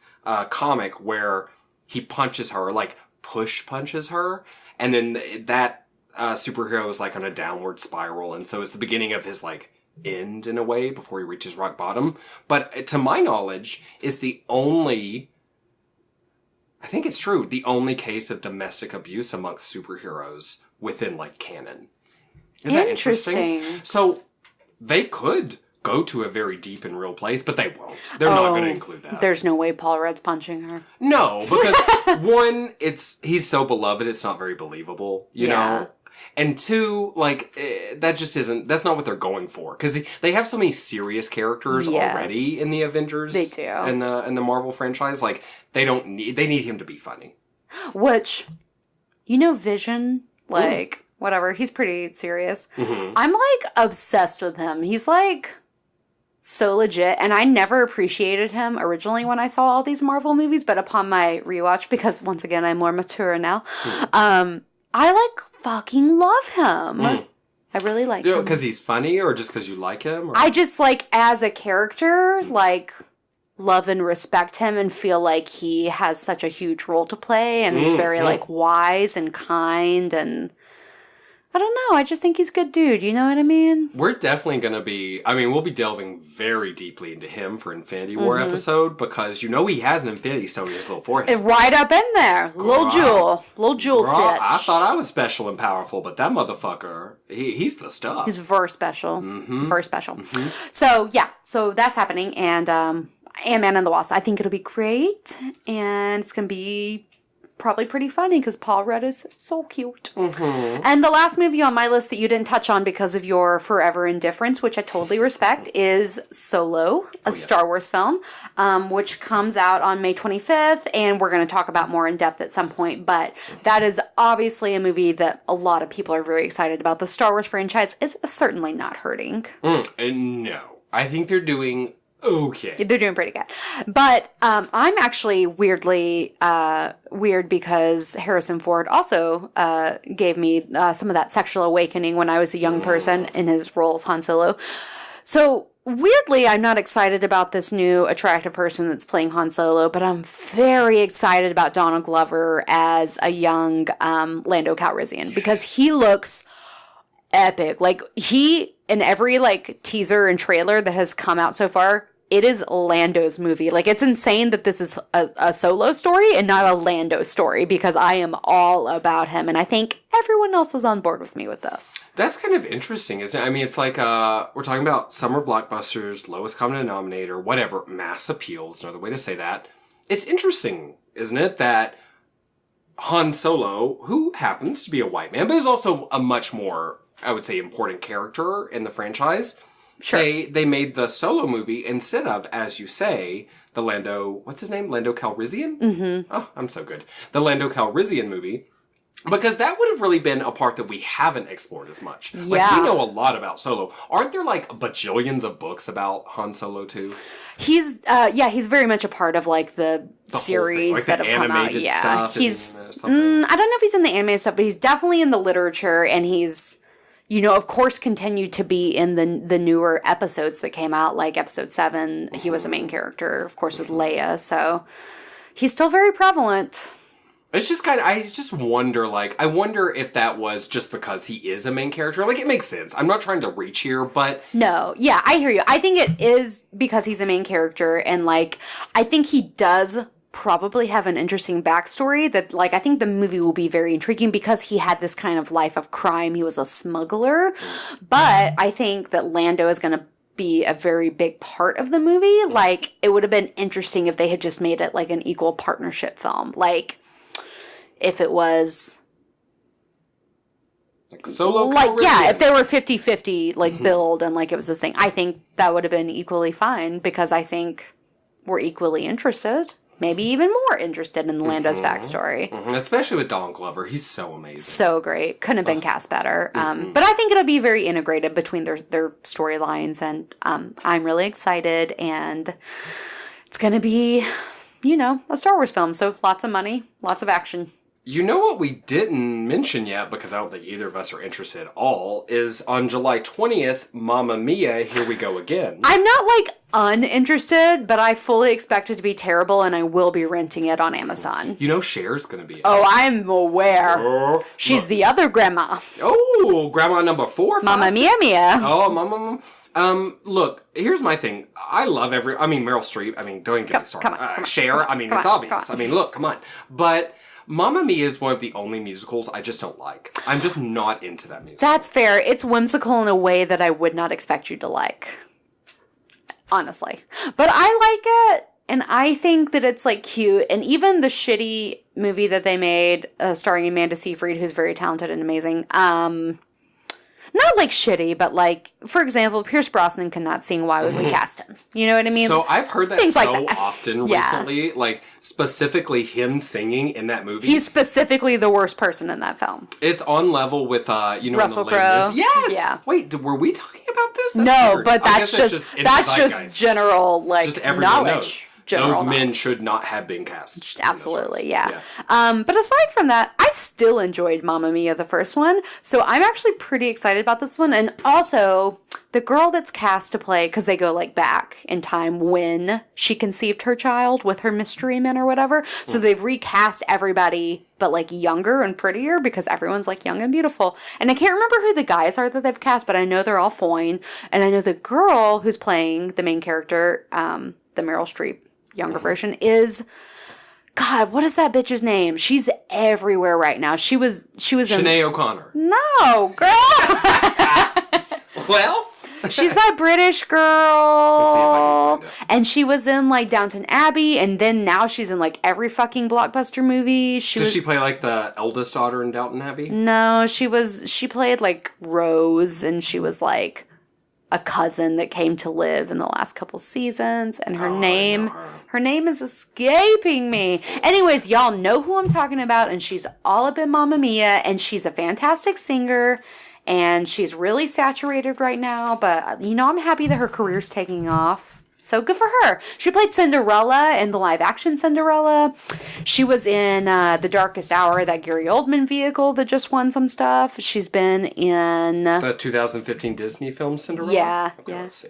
comic where he punches her, like, push punches her, and then that superhero is like on a downward spiral, and so it's the beginning of his like end in a way before he reaches rock bottom. But to my knowledge, is the only, I think it's true, the only case of domestic abuse amongst superheroes within like canon. Is that interesting? So they could go to a very deep and real place, but they won't. They're not going to include that. There's no way Paul Rudd's punching her. No, because one, he's so beloved, it's not very believable, you know? And two, like, that just isn't, that's not what they're going for. Because they have so many serious characters already in the Avengers. They do. In the Marvel franchise. Like, they need him to be funny. Which, Vision, like, whatever, he's pretty serious. Mm-hmm. I'm, like, obsessed with him. He's, like, so legit. And I never appreciated him originally when I saw all these Marvel movies. But upon my rewatch, because, once again, I'm more mature now, I, like, fucking love him. I really like him. Because he's funny or just because you like him? Or? I just, like, as a character, like, love and respect him and feel like he has such a huge role to play and is very, like, wise and kind and... I don't know. I just think he's a good dude. You know what I mean? We're definitely going to be... I mean, we'll be delving very deeply into him for Infinity War episode because he has an Infinity Stone in his little forehead. It's right up in there. Little jewel. Little jewel sitch. I thought I was special and powerful, but that motherfucker, he's the stuff. He's very special. He's very special. So, yeah. So, that's happening. And Ant-Man and the Wasp. I think it'll be great. And it's going to be... probably pretty funny because Paul Rudd is so cute. And the last movie on my list that you didn't touch on because of your forever indifference, which I totally respect, is Solo, a Star Wars film, which comes out on May 25th, and we're going to talk about more in depth at some point, but that is obviously a movie that a lot of people are very excited about. The Star Wars franchise is certainly not hurting. No. I think they're doing... okay. They're doing pretty good. But I'm actually weirdly weird because Harrison Ford also gave me some of that sexual awakening when I was a young person in his role as Han Solo. So weirdly, I'm not excited about this new attractive person that's playing Han Solo, but I'm very excited about Donald Glover as a young Lando Calrissian because he looks epic. Like, he, in every, like, teaser and trailer that has come out so far, it is Lando's movie. Like, it's insane that this is a Solo story and not a Lando story because I am all about him. And I think everyone else is on board with me with this. That's kind of interesting, isn't it? I mean, it's like, we're talking about summer blockbusters, lowest common denominator, whatever, mass appeal is another way to say that. It's interesting, isn't it, that Han Solo, who happens to be a white man, but is also a much more, I would say, important character in the franchise. Sure. They made the Solo movie instead of, as you say, the Lando... What's his name? Lando Calrissian? Mm-hmm. Oh, I'm so good. The Lando Calrissian movie. Because that would have really been a part that we haven't explored as much. Yeah. Like, we know a lot about Solo. Aren't there, like, bajillions of books about Han Solo, too? He's very much a part of, like, the series like that the have come out. animated Yeah, stuff. he's... I don't know if he's in the animated stuff, but he's definitely in the literature, and he's... of course, continued to be in the newer episodes that came out, like episode 7. He was a main character, of course, with Leia. So he's still very prevalent. It's just I just wonder, like, I wonder if that was just because he is a main character. Like, it makes sense. I'm not trying to reach here, but... No, yeah, I hear you. I think it is because he's a main character, and, like, I think he does... probably have an interesting backstory that, like, I think the movie will be very intriguing because he had this kind of life of crime. He was a smuggler. But I think that Lando is going to be a very big part of the movie. Like, it would have been interesting if they had just made it, like, an equal partnership film. Like, if it was... like Solo like, yeah, if they were 50-50, like, build and, like, it was a thing. I think that would have been equally fine because I think we're equally interested. Maybe even more interested in Lando's backstory. Especially with Donald Glover. He's so amazing. So great. Couldn't have been cast better. But I think it'll be very integrated between their storylines. And I'm really excited. And it's going to be, a Star Wars film. So lots of money, lots of action. You know what we didn't mention yet, because I don't think either of us are interested at all, is on July 20th, Mamma Mia, Here We Go Again. I'm not, like, uninterested, but I fully expect it to be terrible, and I will be renting it on Amazon. Cher's going to be in it. Oh, I'm aware. She's the other grandma. Oh, grandma number 4. Mamma Mia Mia. Oh, Mama. Look, here's my thing. I love Meryl Streep. Don't even get me started. Come on, Cher, it's obvious. Look, come on. But... Mamma Mia is one of the only musicals I just don't like. I'm just not into that musical. That's fair. It's whimsical in a way that I would not expect you to like. honestly. But I like it, and I think that it's, like, cute. And even the shitty movie that they made, starring Amanda Seyfried, who's very talented and amazing, not, like, shitty, but, like, for example, Pierce Brosnan cannot sing. Why would we cast him? You know what I mean? So I've heard that Things so like that. often Yeah. recently. Like, specifically him singing in that movie. He's specifically the worst person in that film. It's on level with, Russell in the Les Crowe. Mis. Yes! Yeah. Wait, were we talking about this? That's No, weird. but I that's guess just in the zeitgeist. general, like, Just everyone knowledge. knows. General Those men knowledge. should not have been cast. Absolutely, yeah. But aside from that, I still enjoyed Mamma Mia, the first one. So I'm actually pretty excited about this one. And also, the girl that's cast to play, because they go, like, back in time when she conceived her child with her mystery men or whatever. So they've recast everybody, but, like, younger and prettier, because everyone's, like, young and beautiful. And I can't remember who the guys are that they've cast, but I know they're all fine. And I know the girl who's playing the main character, the Meryl Streep younger version, is, God, what is that bitch's name? She's everywhere right now. She was Sinead O'Connor. No, girl. Well, She's that British girl. Let's see if I can find it. And she was in, like, Downton Abbey, and then now she's in, like, every fucking blockbuster movie. Did she play, like, the eldest daughter in Downton Abbey? No, she played, like, Rose, and she was, like, a cousin that came to live in the last couple seasons, and her name is escaping me. Anyways, y'all know who I'm talking about, and she's all up in Mamma Mia, and she's a fantastic singer, and she's really saturated right now, but, you know, I'm happy that her career's taking off. So good for her. She played Cinderella in the live-action Cinderella. She was in The Darkest Hour, that Gary Oldman vehicle that just won some stuff. She's been in... The 2015 Disney film Cinderella? Yeah, Okay, yeah. let's see.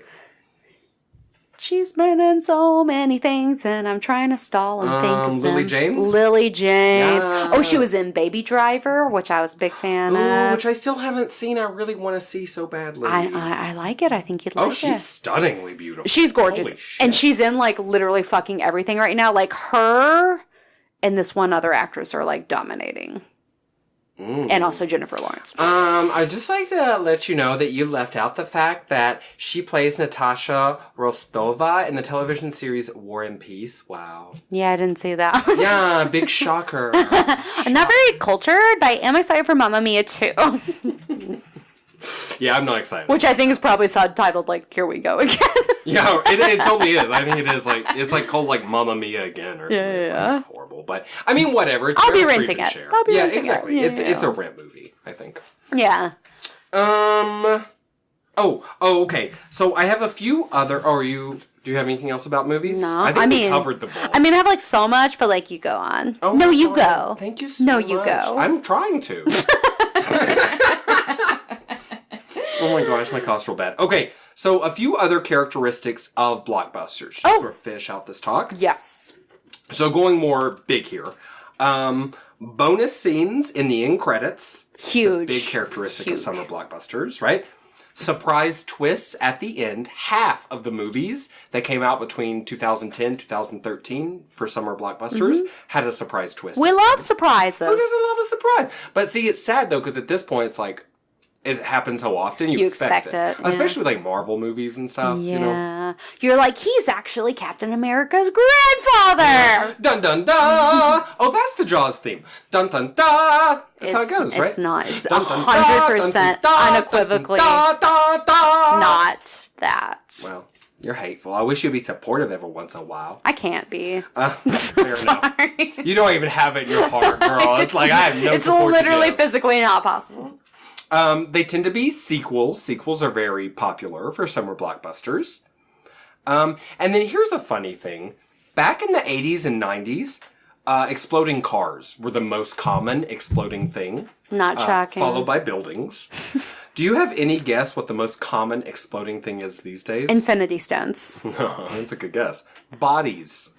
She's been in so many things, and I'm trying to stall and think of them. Lily James? Lily James. Yes. Oh, she was in Baby Driver, which I was a big fan of. Which I still haven't seen. I really want to see so badly. I like it. I think you'd like it. Oh, she's stunningly beautiful. She's gorgeous. Holy shit. And she's in, like, literally fucking everything right now. Like, her and this one other actress are, like, dominating. And also Jennifer Lawrence. I'd just like to let you know that you left out the fact that she plays Natasha Rostova in the television series War and Peace. Wow. Yeah, I didn't see that. Yeah, big shocker. I'm not very cultured, but I am excited for Mamma Mia too. Yeah, I'm not excited. Which I think is probably subtitled, like, Here We Go Again. Yeah, it totally is. I think it is, like, it's like called, like, Mamma Mia again or something. Yeah. It's like horrible. But, I mean, whatever. It's I'll be Meryl Streep renting and it. Cher. I'll be yeah, renting exactly. it. Yeah, It's a rent movie, I think. Yeah. Oh, okay. So I have a few other. Do you have anything else about movies? No, I think we covered the ball. I mean, I have, like, so much, but, like, you go on. Oh, no, you God. go. Thank you so no, much. you go. I'm trying to. Oh my gosh, my cough's real bad. Okay, so a few other characteristics of blockbusters. Just sort of finish out this talk. Yes. So going more big here. Bonus scenes in the end credits. Huge. It's a big characteristic of summer blockbusters, right? Surprise twists at the end. Half of the movies that came out between 2010 2013 for summer blockbusters had a surprise twist. We love surprises. Who doesn't love a surprise? But see, it's sad though, because at this point it's like, it happens so often, you expect it. yeah. Especially with, like, Marvel movies and stuff, Yeah. you know? You're like, he's actually Captain America's grandfather! Dun dun da! Oh, that's the Jaws theme. Dun dun da! That's how it goes, right? It's not. It's Dun, dun, da, 100% dun, dun, da, unequivocally dun, dun, da, da. not that. Well, you're hateful. I wish you'd be supportive every once in a while. I can't be. Fair enough. Sorry. You don't even have it in your heart, girl. It's like, I have no It's support to literally give. physically not possible. They tend to be sequels. Sequels are very popular for summer blockbusters. And then here's a funny thing. Back in the 80s and 90s, exploding cars were the most common exploding thing. Not shocking. Followed by buildings. Do you have any guess what the most common exploding thing is these days? Infinity Stones. That's a good guess. Bodies.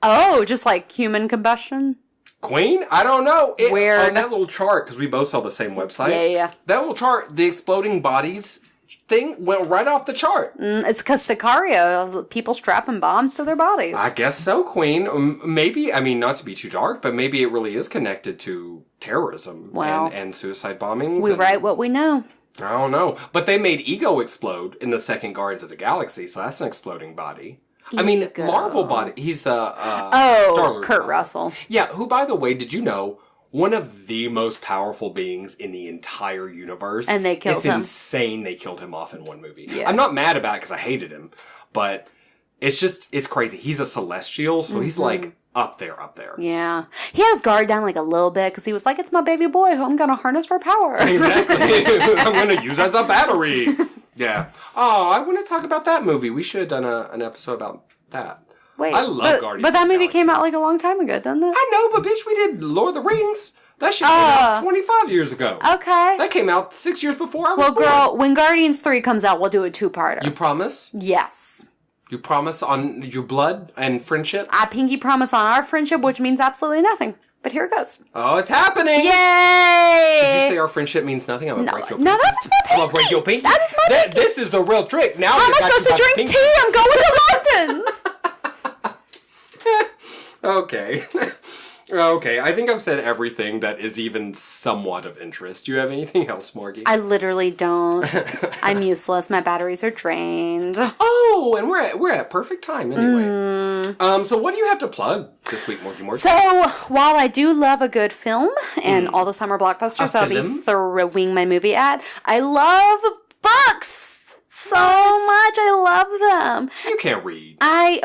Oh, just like human combustion? Queen? I don't know. Weird. On that little chart, because we both saw the same website. Yeah. That little chart, the exploding bodies thing went right off the chart. It's because Sicario, people strapping bombs to their bodies. I guess so, Queen. Maybe, I mean, not to be too dark, but maybe it really is connected to terrorism Well, and suicide bombings. We write what we know. I don't know. But they made Ego explode in the second Guardians of the Galaxy, so that's an exploding body. I mean, Ego. Marvel body. He's the Star-Lord's Kurt body. Russell. Yeah, who, by the way, did you know, one of the most powerful beings in the entire universe. And they killed him. It's insane they killed him off in one movie. Yeah. I'm not mad about it because I hated him, but it's crazy. He's a Celestial, so he's like up there. Yeah. He had his guard down like a little bit because he was like, it's my baby boy who I'm going to harness for power. Exactly. I'm going to use as a battery. Yeah. Oh, I want to talk about that movie. We should have done an episode about that. Wait, I love Guardians but that of the movie Galaxy. came out like a long time ago, didn't it? I know, but bitch, we did Lord of the Rings. That shit came out 25 years ago. Okay. That came out 6 years before I was Well, born. girl, when Guardians 3 comes out, we'll do a two-parter. You promise? Yes. You promise on your blood and friendship? I pinky promise on our friendship, which means absolutely nothing. But here it goes. Oh, it's happening! Yay! Did you say our friendship means nothing? I'm gonna break your pinky. No, that is my pinky. I'm gonna break your pinky. That is my pinky. This is the real trick. Now How am you I got supposed to your drink pinky. tea? I'm going to London! Okay. Okay, I think I've said everything that is even somewhat of interest. Do you have anything else, Morgie? I literally don't. I'm useless. My batteries are drained. Oh, and we're at perfect time anyway. So what do you have to plug this week, Morgie? So, while I do love a good film and all the summer blockbusters I'll be film? throwing my movie at, I love books so much. I love them. You can't read. I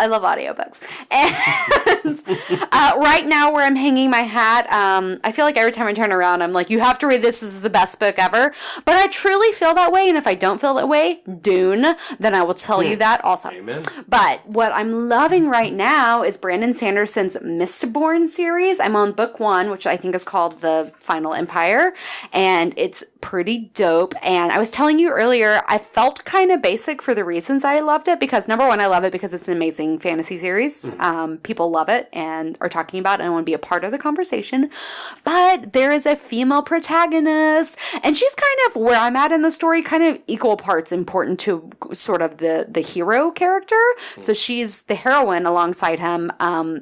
love audiobooks. And right now where I'm hanging my hat, I feel like every time I turn around, I'm like, you have to read this. This is the best book ever. But I truly feel that way. And if I don't feel that way, Dune, then I will tell you that also. Amen. But what I'm loving right now is Brandon Sanderson's Mistborn series. I'm on book 1, which I think is called The Final Empire. And it's pretty dope. And I was telling you earlier, I felt kind of basic for the reasons I loved it. Because number one, I love it because it's an amazing fantasy series. People love it and are talking about it and want to be a part of the conversation. But there is a female protagonist. And she's kind of where I'm at in the story, kind of equal parts important to sort of the hero character. So she's the heroine alongside him.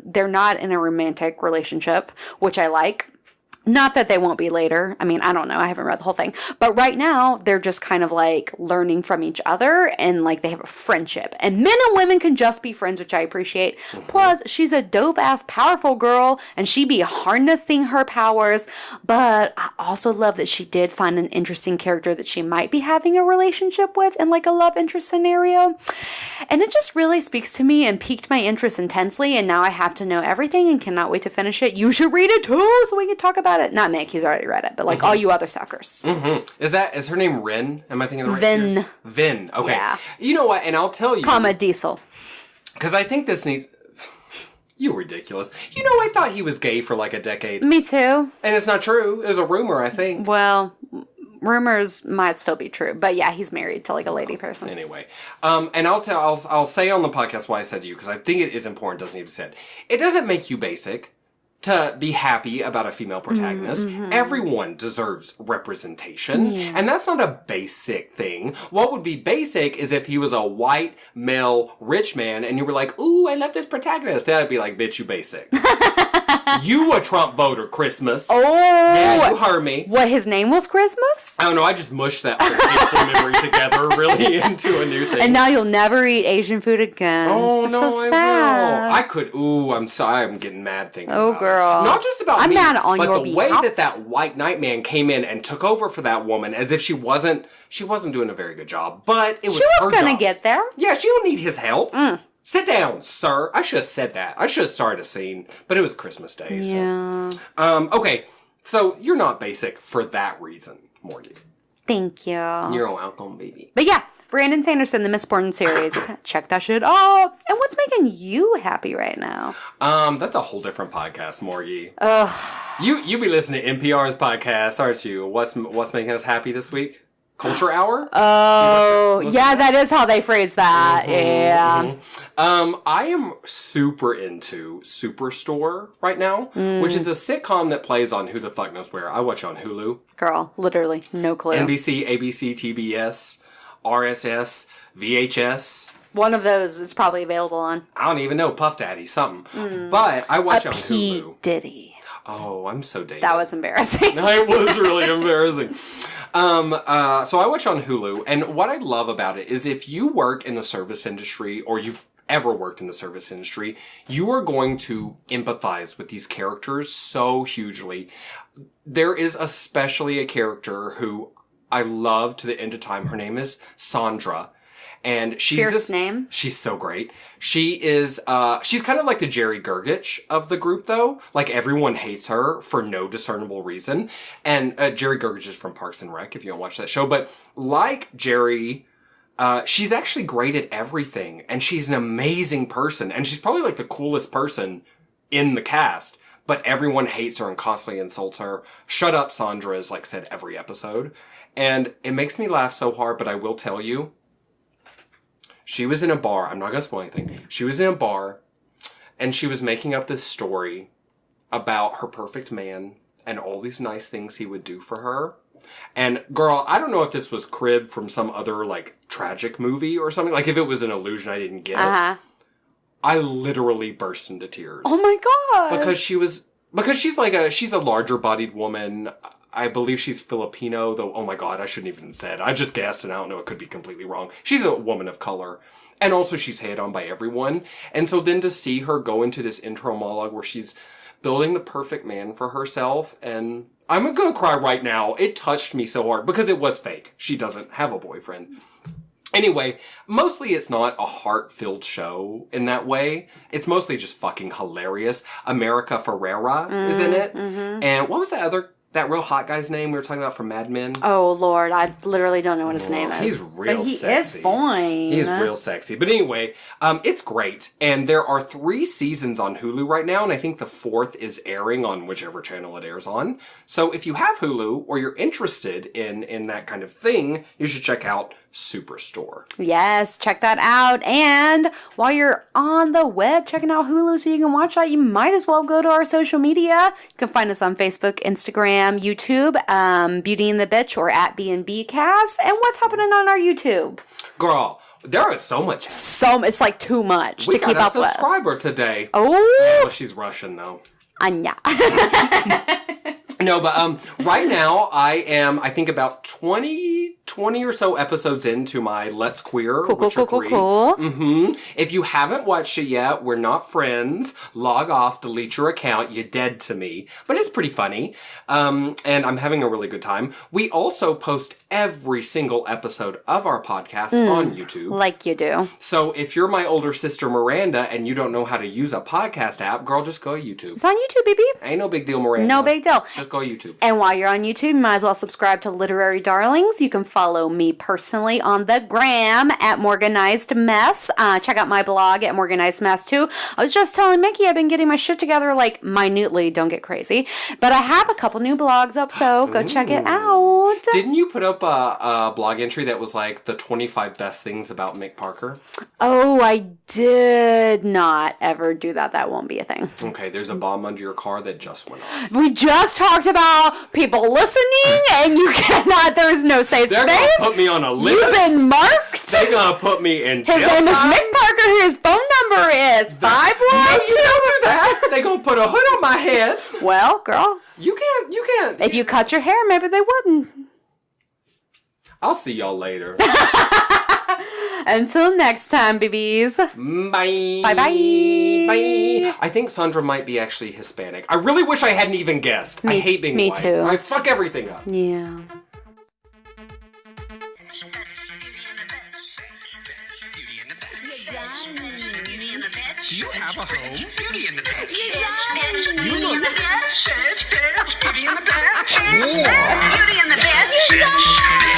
They're not in a romantic relationship, which I like. Not that they won't be later. I mean, I don't know. I haven't read the whole thing. But right now, they're just kind of like learning from each other and like they have a friendship. And men and women can just be friends, which I appreciate. Plus, she's a dope-ass, powerful girl and she be harnessing her powers. But I also love that she did find an interesting character that she might be having a relationship with in like a love interest scenario. And it just really speaks to me and piqued my interest intensely. And now I have to know everything and cannot wait to finish it. You should read it too so we can talk about it. Not Mick, he's already read it, but like all you other suckers. Is her name Rin? Am I thinking the right Vin. series? Vin. Okay. Yeah. You know what? And I'll tell you. Comma Diesel. Because I think this needs. You ridiculous. You know, I thought he was gay for like a decade. Me too. And it's not true. It was a rumor, I think. Well, rumors might still be true, but yeah, he's married to like a lady person. Anyway, and I'll say on the podcast why I said to you because I think it is important. Doesn't need to be said. It doesn't make you basic to be happy about a female protagonist. Everyone deserves representation, and that's not a basic thing. What would be basic is if he was a white male rich man, and you were like, "Ooh, I love this protagonist." Then I'd be like, "Bitch, you basic." You a Trump voter, Christmas. Oh, yeah, you heard me. What, his name was Christmas? I don't know. I just mushed that whole hateful memory together really into a new thing. And now you'll never eat Asian food again. Oh, That's no, so I sad. will. I could. Ooh, I'm sorry. I'm getting mad thinking Oh, about girl. it. Not just about I'm me, mad on but your the way behalf. that that white knight man came in and took over for that woman as if she wasn't doing a very good job. But it was She was her gonna job. get there. Yeah, she don't need his help. Sit down, sir. I should have said that. I should have started a scene, but it was Christmas Day. Yeah. So. Okay, so you're not basic for that reason, Morgan. Thank you. You're welcome, baby. But yeah, Brandon Sanderson, the Mistborn series. Check that shit out. And what's making you happy right now? That's a whole different podcast, Morgie. You be listening to NPR's podcast, aren't you? What's making us happy this week? Culture Hour? Oh, yeah, that is how they phrase that. Yeah. I am super into Superstore right now, which is a sitcom that plays on Who the Fuck Knows Where. I watch it on Hulu. Girl, literally, no clue. NBC, ABC, TBS, RSS, VHS. One of those is probably available on. I don't even know, Puff Daddy, something. But I watch it on P. Hulu. Diddy. Oh, I'm so dated. That was embarrassing. It was really embarrassing. So I watch on Hulu, and what I love about it is if you work in the service industry, or you've ever worked in the service industry, you are going to empathize with these characters so hugely. There is especially a character who I love to the end of time. Her name is Sandra. And she's Fierce name. She's so great. She is, she's kind of like the Jerry Gergich of the group, though. Like, everyone hates her for no discernible reason. And Jerry Gergich is from Parks and Rec, if you don't watch that show. But like Jerry, she's actually great at everything. And she's an amazing person. And she's probably like the coolest person in the cast. But everyone hates her and constantly insults her. Shut up, Sandra is like said every episode. And it makes me laugh so hard, but I will tell you, she was in a bar. I'm not going to spoil anything. She was in a bar, and she was making up this story about her perfect man and all these nice things he would do for her. And, girl, I don't know if this was cribbed from some other, like, tragic movie or something. Like, if it was an illusion, I didn't get it. I literally burst into tears. Oh, my God. Because she's a larger-bodied woman. I believe she's Filipino, though, oh my God, I shouldn't even have said. I just guessed, and I don't know, it could be completely wrong. She's a woman of color, and also she's hated on by everyone. And so then to see her go into this intro monologue where she's building the perfect man for herself, and I'm gonna cry right now. It touched me so hard, because it was fake. She doesn't have a boyfriend. Anyway, mostly it's not a heart-filled show in that way. It's mostly just fucking hilarious. America Ferrera is in it. Mm-hmm. And what was that real hot guy's name we were talking about from Mad Men? Oh, Lord. I literally don't know what his name is. He's real sexy. But he is fine. He is real sexy. But anyway, it's great. And there are 3 seasons on Hulu right now, and I think the 4th is airing on whichever channel it airs on. So if you have Hulu, or you're interested in that kind of thing, you should check out Superstore. Yes, check that out. And while you're on the web checking out Hulu so you can watch that, you might as well go to our social media. You can find us on Facebook, Instagram, YouTube, Beauty and the Bitch, or at B&B Cast. And what's happening on our YouTube? Girl, there is so much. It's like too much to keep up with. We got a subscriber today. Oh. Yeah, well, she's Russian, though. Anya. No, but right now I think about 20 or so episodes into my Let's Queer. Cool. Mm-hmm. If you haven't watched it yet, we're not friends. Log off, delete your account. You're dead to me. But it's pretty funny. And I'm having a really good time. We also post every single episode of our podcast on YouTube. Like you do. So if you're my older sister Miranda and you don't know how to use a podcast app, girl, just go to YouTube. It's on YouTube, baby. Ain't no big deal, Miranda. No big deal. Just go to YouTube. And while you're on YouTube, you might as well subscribe to Literary Darlings. You can follow me personally on the gram at Morganized Mess. Check out my blog at Morganized Mess too. I was just telling Mickey I've been getting my shit together like minutely, don't get crazy. But I have a couple new blogs up, so go check it out. Didn't you put up a blog entry that was like the 25 best things about Mick Parker? Oh, I did not ever do that. That won't be a thing. Okay, there's a bomb under your car that just went off. We just talked about people listening, and you cannot, there's no safe They're space. They're going to put me on a list. You've been marked. They're going to put me in jail His name is time. Mick Parker. His phone number is 512. No, you don't do that. They're going to put a hood on my head. Well, girl. You can't. If you cut your hair, maybe they wouldn't. I'll see y'all later. Until next time, babies. Bye. Bye-bye. Bye. I think Sandra might be actually Hispanic. I really wish I hadn't even guessed. I hate being white. Me too. I fuck everything up. Yeah. Do you have a home? Beauty in the Bitch. You look. Beauty in the Bitch. Beauty in the Bitch. Beauty in the Bitch.